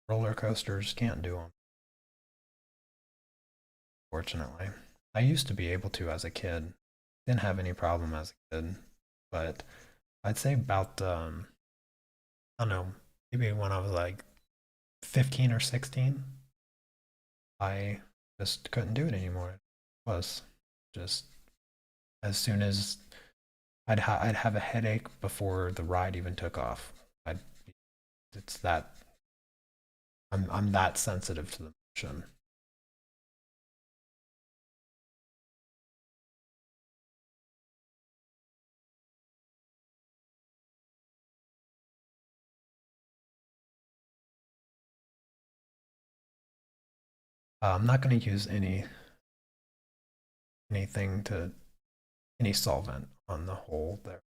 Roller coasters can't do them, fortunately. I used to be able to as a kid. Didn't have any problem as a kid, but I'd say about I don't know, maybe when I was like 15 or 16, I just couldn't do it anymore. It was just as soon as I'd have a headache before the ride even took off. I'd it's that I'm that sensitive to the motion. I'm not going to use anything to any solvent on the hole there.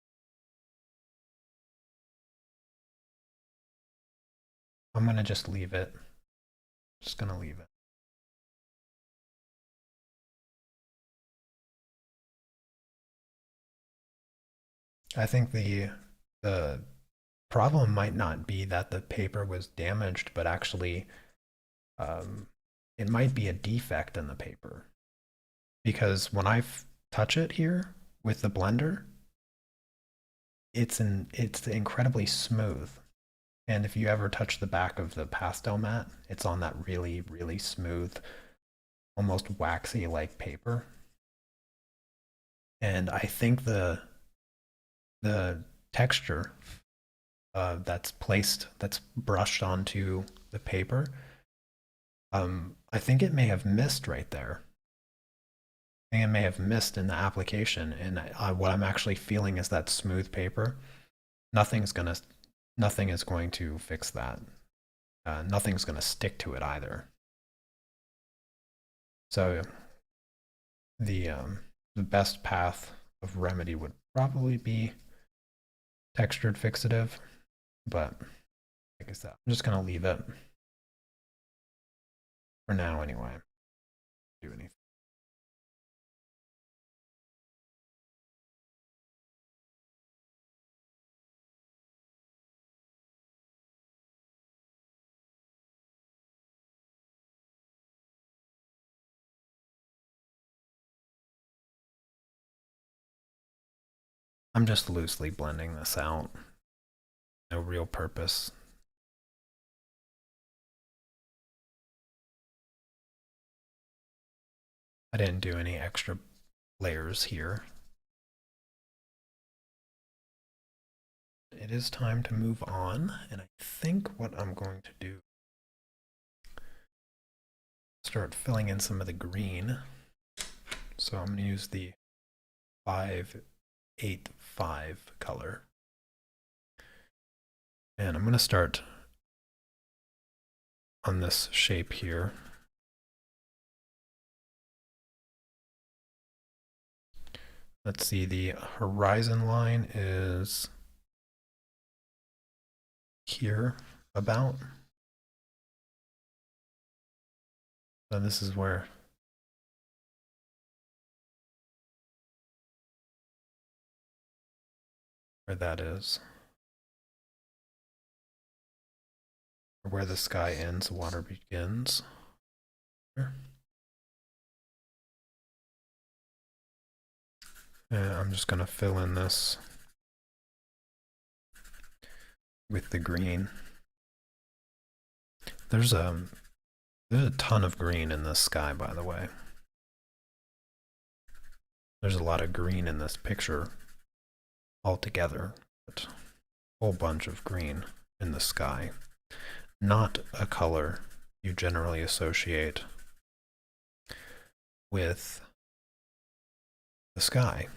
I'm going to just leave it. Just going to leave it. I think the problem might not be that the paper was damaged, but actually um, it might be a defect in the paper because when I touch it here with the blender, it's incredibly smooth. And if you ever touch the back of the pastel mat, it's on that really really smooth, almost waxy like paper. And I think the texture that's brushed onto the paper, I think it may have missed right there. I think it may have missed in the application, and what I'm actually feeling is that smooth paper. Nothing's gonna, nothing is going to fix that. Nothing's gonna stick to it either. So the best path of remedy would probably be textured fixative, but like I said, I'm just gonna leave it for now anyway. Do anything. I'm just loosely blending this out. No real purpose. I didn't do any extra layers here. It is time to move on, and I think what I'm going to do start filling in some of the green. So I'm going to use the 585 color. And I'm going to start on this shape here. Let's see, the horizon line is here about. So this is where where that is. Where the sky ends, the water begins. Here. And I'm just going to fill in this with the green. There's a ton of green in this sky, by the way. There's a lot of green in this picture altogether, but a whole bunch of green in the sky. Not a color you generally associate with the sky.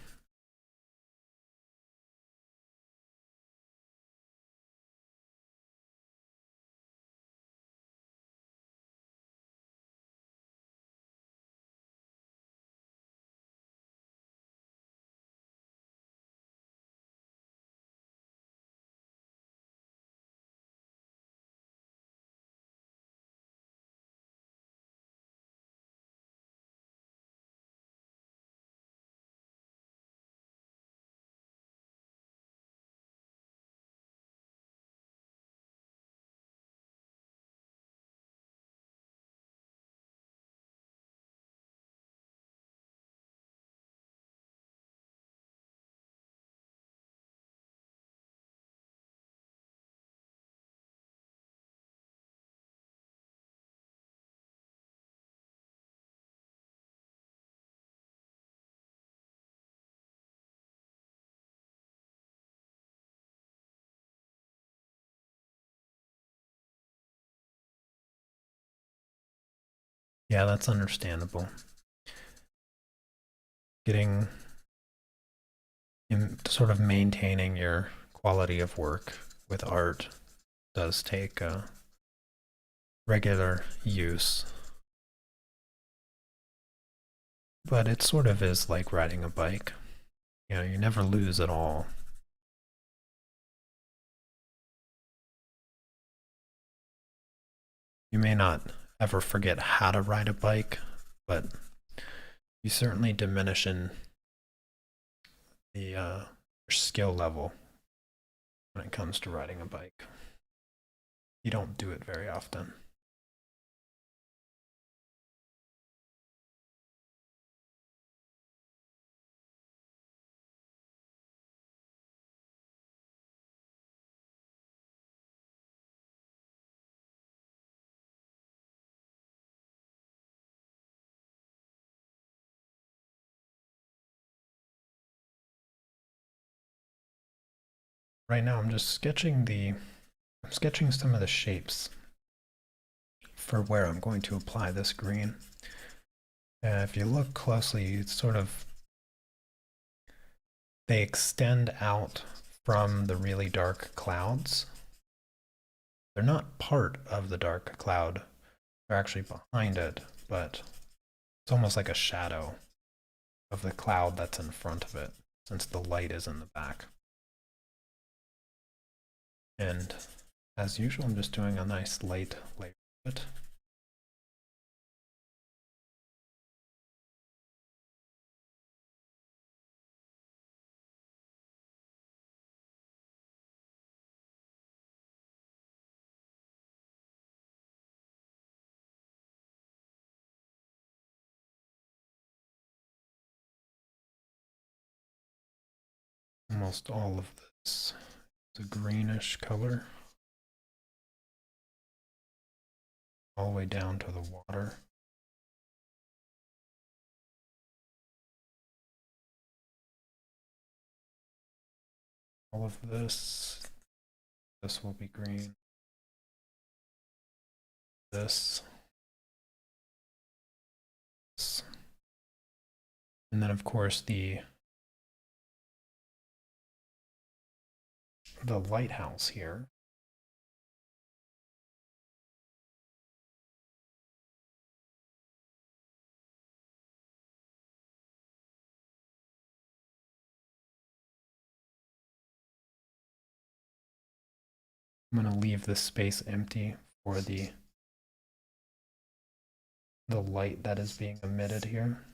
Yeah, that's understandable. Getting in sort of maintaining your quality of work with art does take regular use, but it sort of is like riding a bike. You know, you never lose at all. You may not ever forget how to ride a bike, but you certainly diminish in the skill level when it comes to riding a bike. You don't do it very often. Right now I'm sketching some of the shapes for where I'm going to apply this green. If you look closely, it's sort of, they extend out from the really dark clouds. They're not part of the dark cloud, they're actually behind it, but it's almost like a shadow of the cloud that's in front of it, since the light is in the back. And as usual, I'm just doing a nice light layer of it. Almost all of this is a greenish color, all the way down to the water. All of this will be green. This. And then of course the lighthouse here. I'm going to leave this space empty for the light that is being emitted here.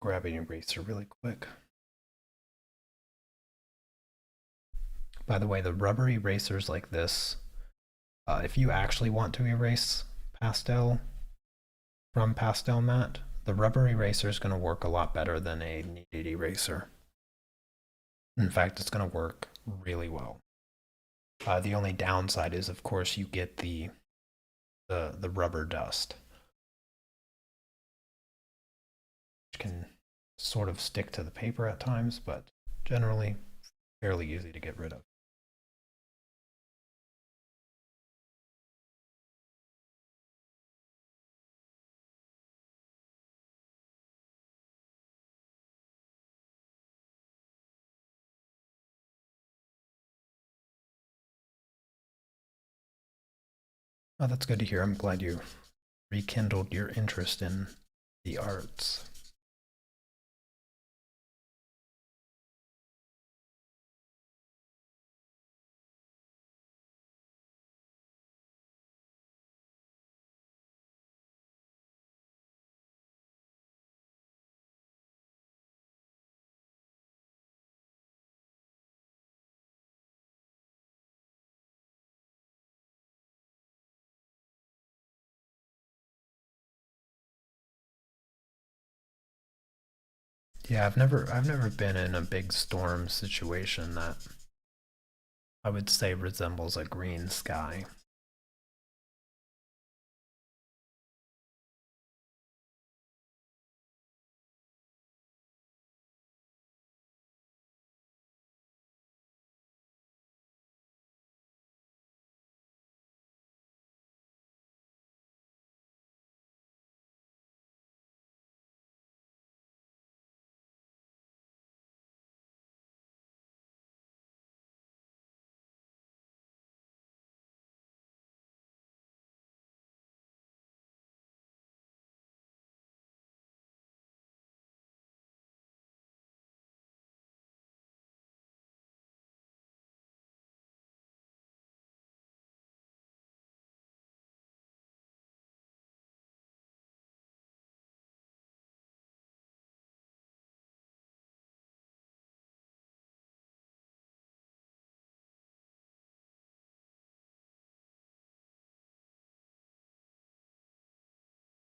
grab an eraser really quick. By the way, the rubber erasers like this, if you actually want to erase pastel from pastel matte, the rubber eraser is going to work a lot better than a kneaded eraser. In fact, it's going to work really well. The only downside is, of course, you get the rubber dust, which can sort of stick to the paper at times, but generally fairly easy to get rid of. Oh, that's good to hear. I'm glad you rekindled your interest in the arts. Yeah, I've never been in a big storm situation that I would say resembles a green sky.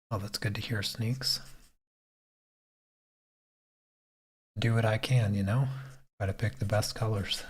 Oh, that's good to hear, Sneaks. Do what I can, you know? Try to pick the best colors.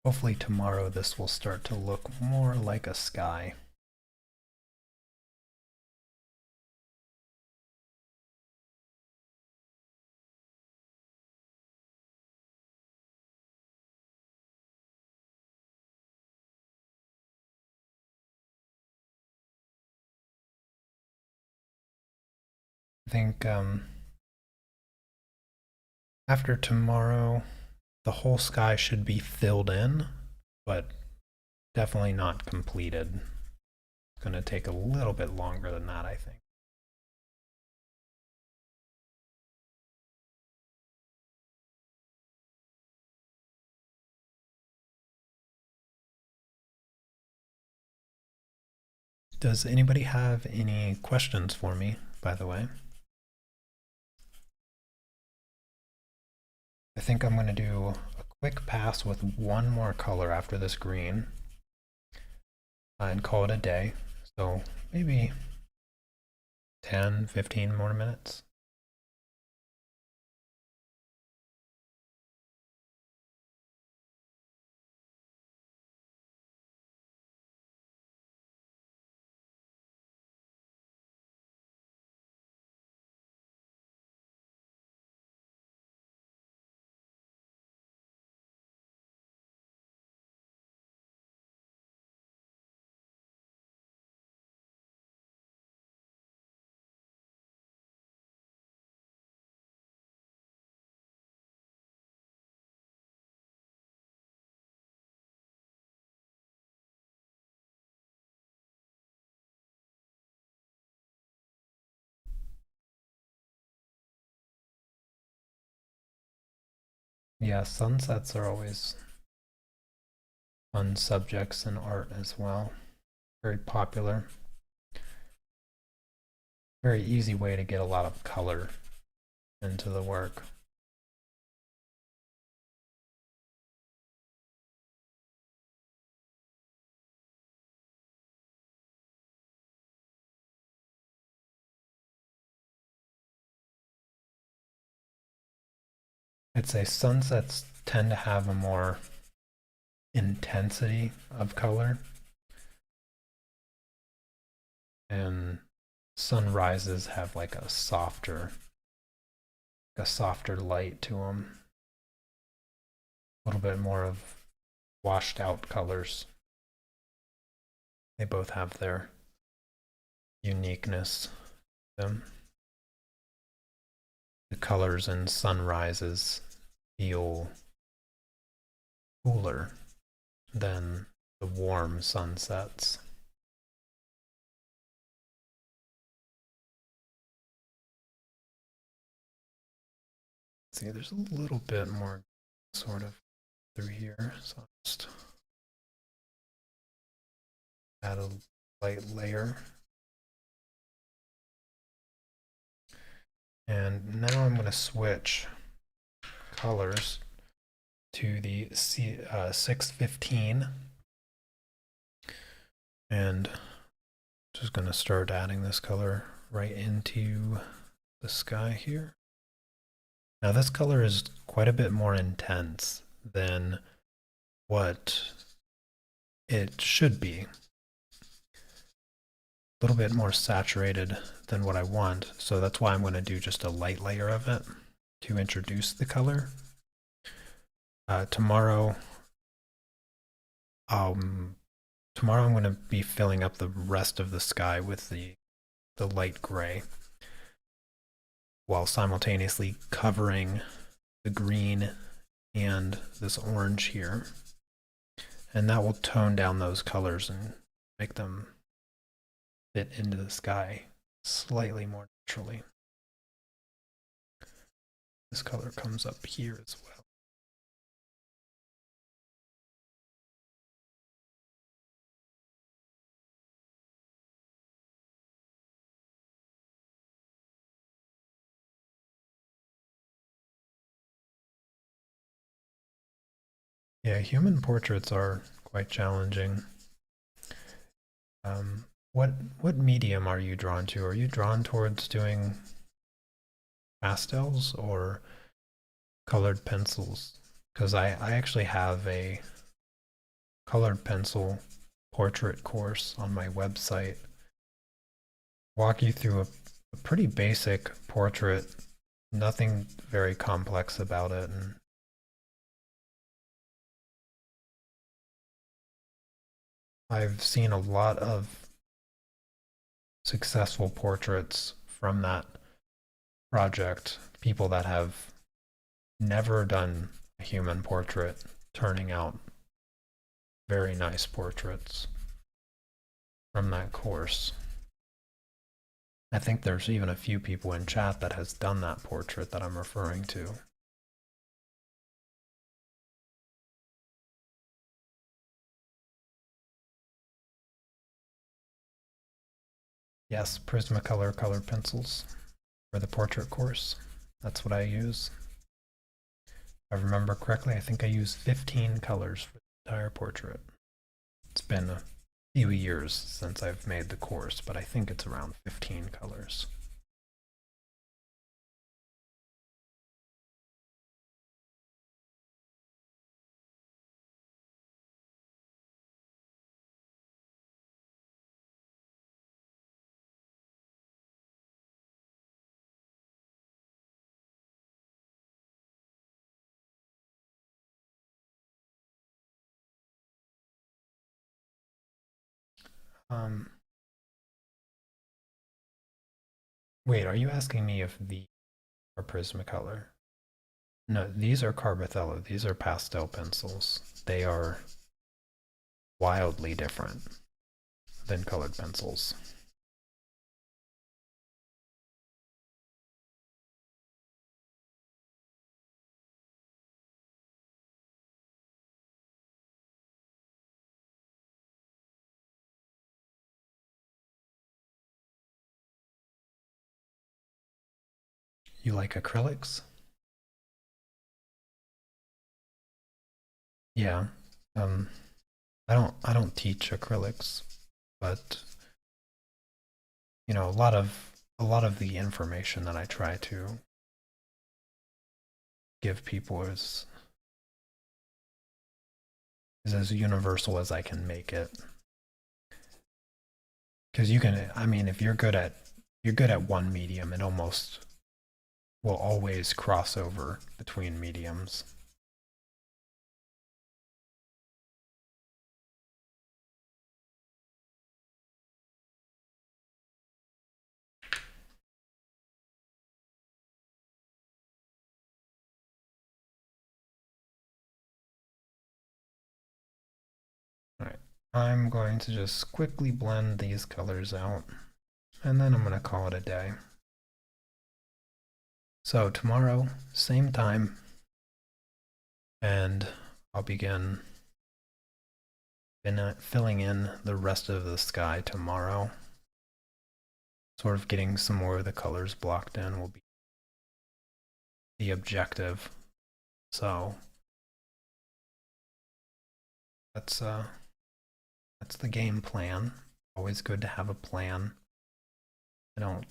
Hopefully tomorrow this will start to look more like a sky. I think after tomorrow, the whole sky should be filled in, but definitely not completed. It's going to take a little bit longer than that, I think. Does anybody have any questions for me, by the way? I think I'm going to do a quick pass with one more color after this green and call it a day. So maybe 10, 15 more minutes. Yeah, sunsets are always fun subjects in art as well. Very popular. Very easy way to get a lot of color into the work. I'd say sunsets tend to have a more intensity of color, and sunrises have like a softer light to them. A little bit more of washed out colors. They both have their uniqueness to them. The colors in sunrises feel cooler than the warm sunsets. See, there's a little bit more sort of through here, so I'll just add a light layer. And now I'm going to switch colors to the 615, and just going to start adding this color right into the sky here. Now this color is quite a bit more intense than what it should be. A little bit more saturated than what I want, so that's why I'm going to do just a light layer of it to introduce the color. Tomorrow I'm going to be filling up the rest of the sky with the light gray, while simultaneously covering the green and this orange here. And that will tone down those colors and make them fit into the sky slightly more naturally. This color comes up here as well. Yeah, human portraits are quite challenging. What medium are you drawn to? Are you drawn towards doing pastels or colored pencils? Because I actually have a colored pencil portrait course on my website. Walk you through a pretty basic portrait, nothing very complex about it, and I've seen a lot of successful portraits from that project, people that have never done a human portrait turning out very nice portraits from that course. I think there's even a few people in chat that has done that portrait that I'm referring to. Yes, Prismacolor colored pencils for the portrait course. That's what I use. If I remember correctly, I think I use 15 colors for the entire portrait. It's been a few years since I've made the course, but I think it's around 15 colors. Um, Wait, are you asking me if these are Prismacolor? No, these are Carbothello. These are pastel pencils. They are wildly different than colored pencils. You like acrylics? Yeah. Um, I don't teach acrylics, but a lot of the information that I try to give people is as universal as I can make it. Because I mean, if you're good at one medium, it almost will always cross over between mediums. All right, I'm going to just quickly blend these colors out, and then I'm going to call it a day. So tomorrow, same time, and I'll begin filling in the rest of the sky tomorrow. Sort of getting some more of the colors blocked in will be the objective. So that's the game plan. Always good to have a plan. I don't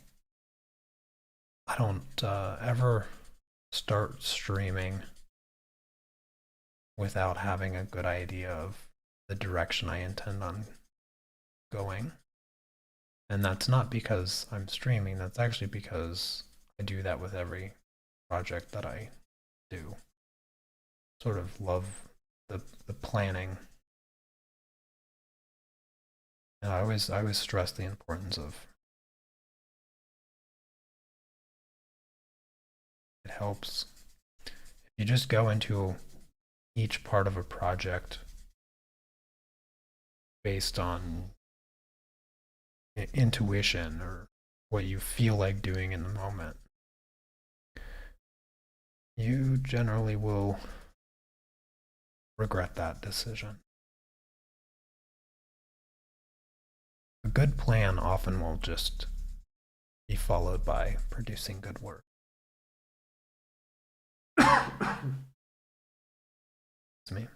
ever start streaming without having a good idea of the direction I intend on going. And that's not because I'm streaming, that's actually because I do that with every project that I do. Sort of love the planning. And I always stress the importance of it helps. If you just go into each part of a project based on intuition or what you feel like doing in the moment, you generally will regret that decision. A good plan often will just be followed by producing good work. It's me.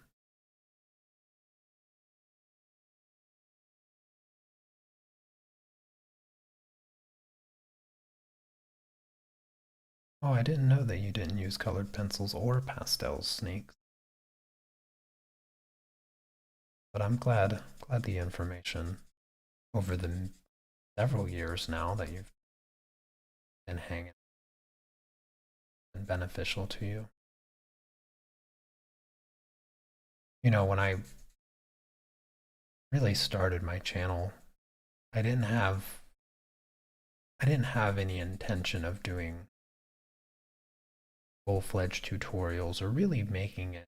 Oh, I didn't know that you didn't use colored pencils or pastels, Snake. But I'm glad the information over the several years now that you've been hanging been beneficial to you. When I really started my channel, I didn't have I didn't have any intention of doing full-fledged tutorials or really making it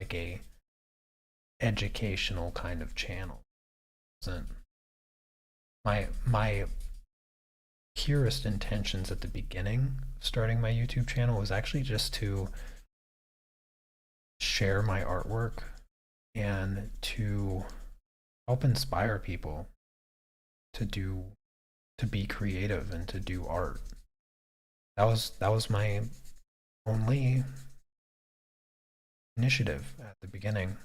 like a educational kind of channel. It wasn't my purest intentions at the beginning of starting my YouTube channel was actually just to share my artwork and to help inspire people to do to be creative and to do art. That was my only initiative at the beginning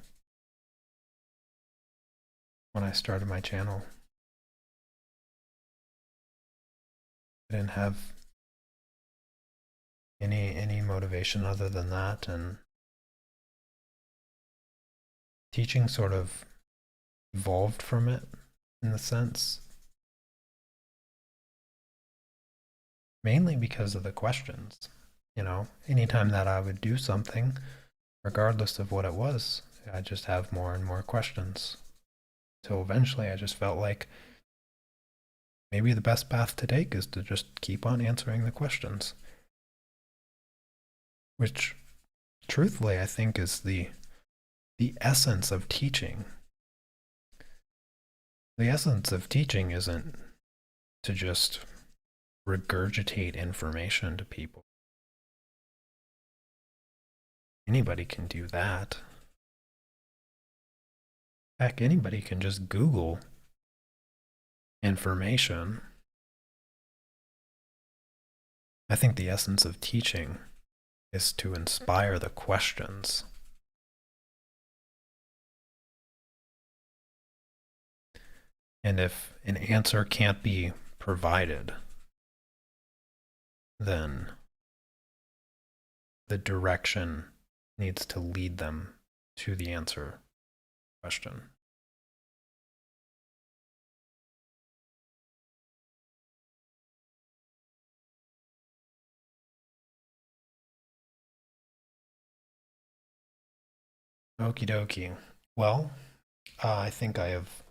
when I started my channel. I didn't have any motivation other than that, and teaching sort of evolved from it in the sense, mainly because of the questions. You know, anytime that I would do something, regardless of what it was, I just have more and more questions. So eventually I just felt like maybe the best path to take is to just keep on answering the questions. Which truthfully I think is the essence of teaching. The essence of teaching isn't to just regurgitate information to people. Anybody can do that. Heck, anybody can just Google information. I think the essence of teaching is to inspire the questions. And if an answer can't be provided, then the direction needs to lead them to the answer question. Okie dokie. Well, I think I have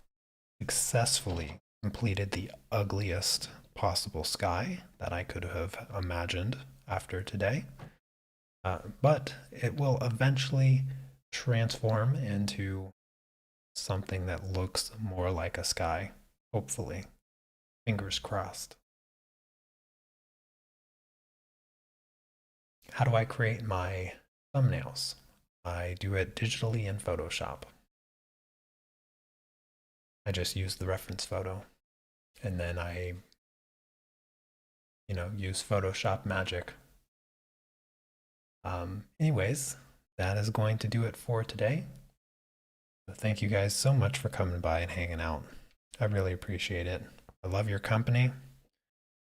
successfully completed the ugliest possible sky that I could have imagined after today. But it will eventually transform into something that looks more like a sky, hopefully. Fingers crossed. How do I create my thumbnails? I do it digitally in Photoshop. I just use the reference photo, and then I use Photoshop magic. Anyways, that is going to do it for today. So thank you guys so much for coming by and hanging out. I really appreciate it. I love your company.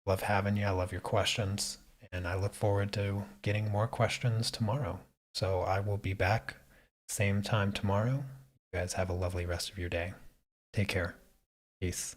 Love having you. I love your questions. And I look forward to getting more questions tomorrow. So I will be back same time tomorrow. You guys have a lovely rest of your day. Take care. Peace.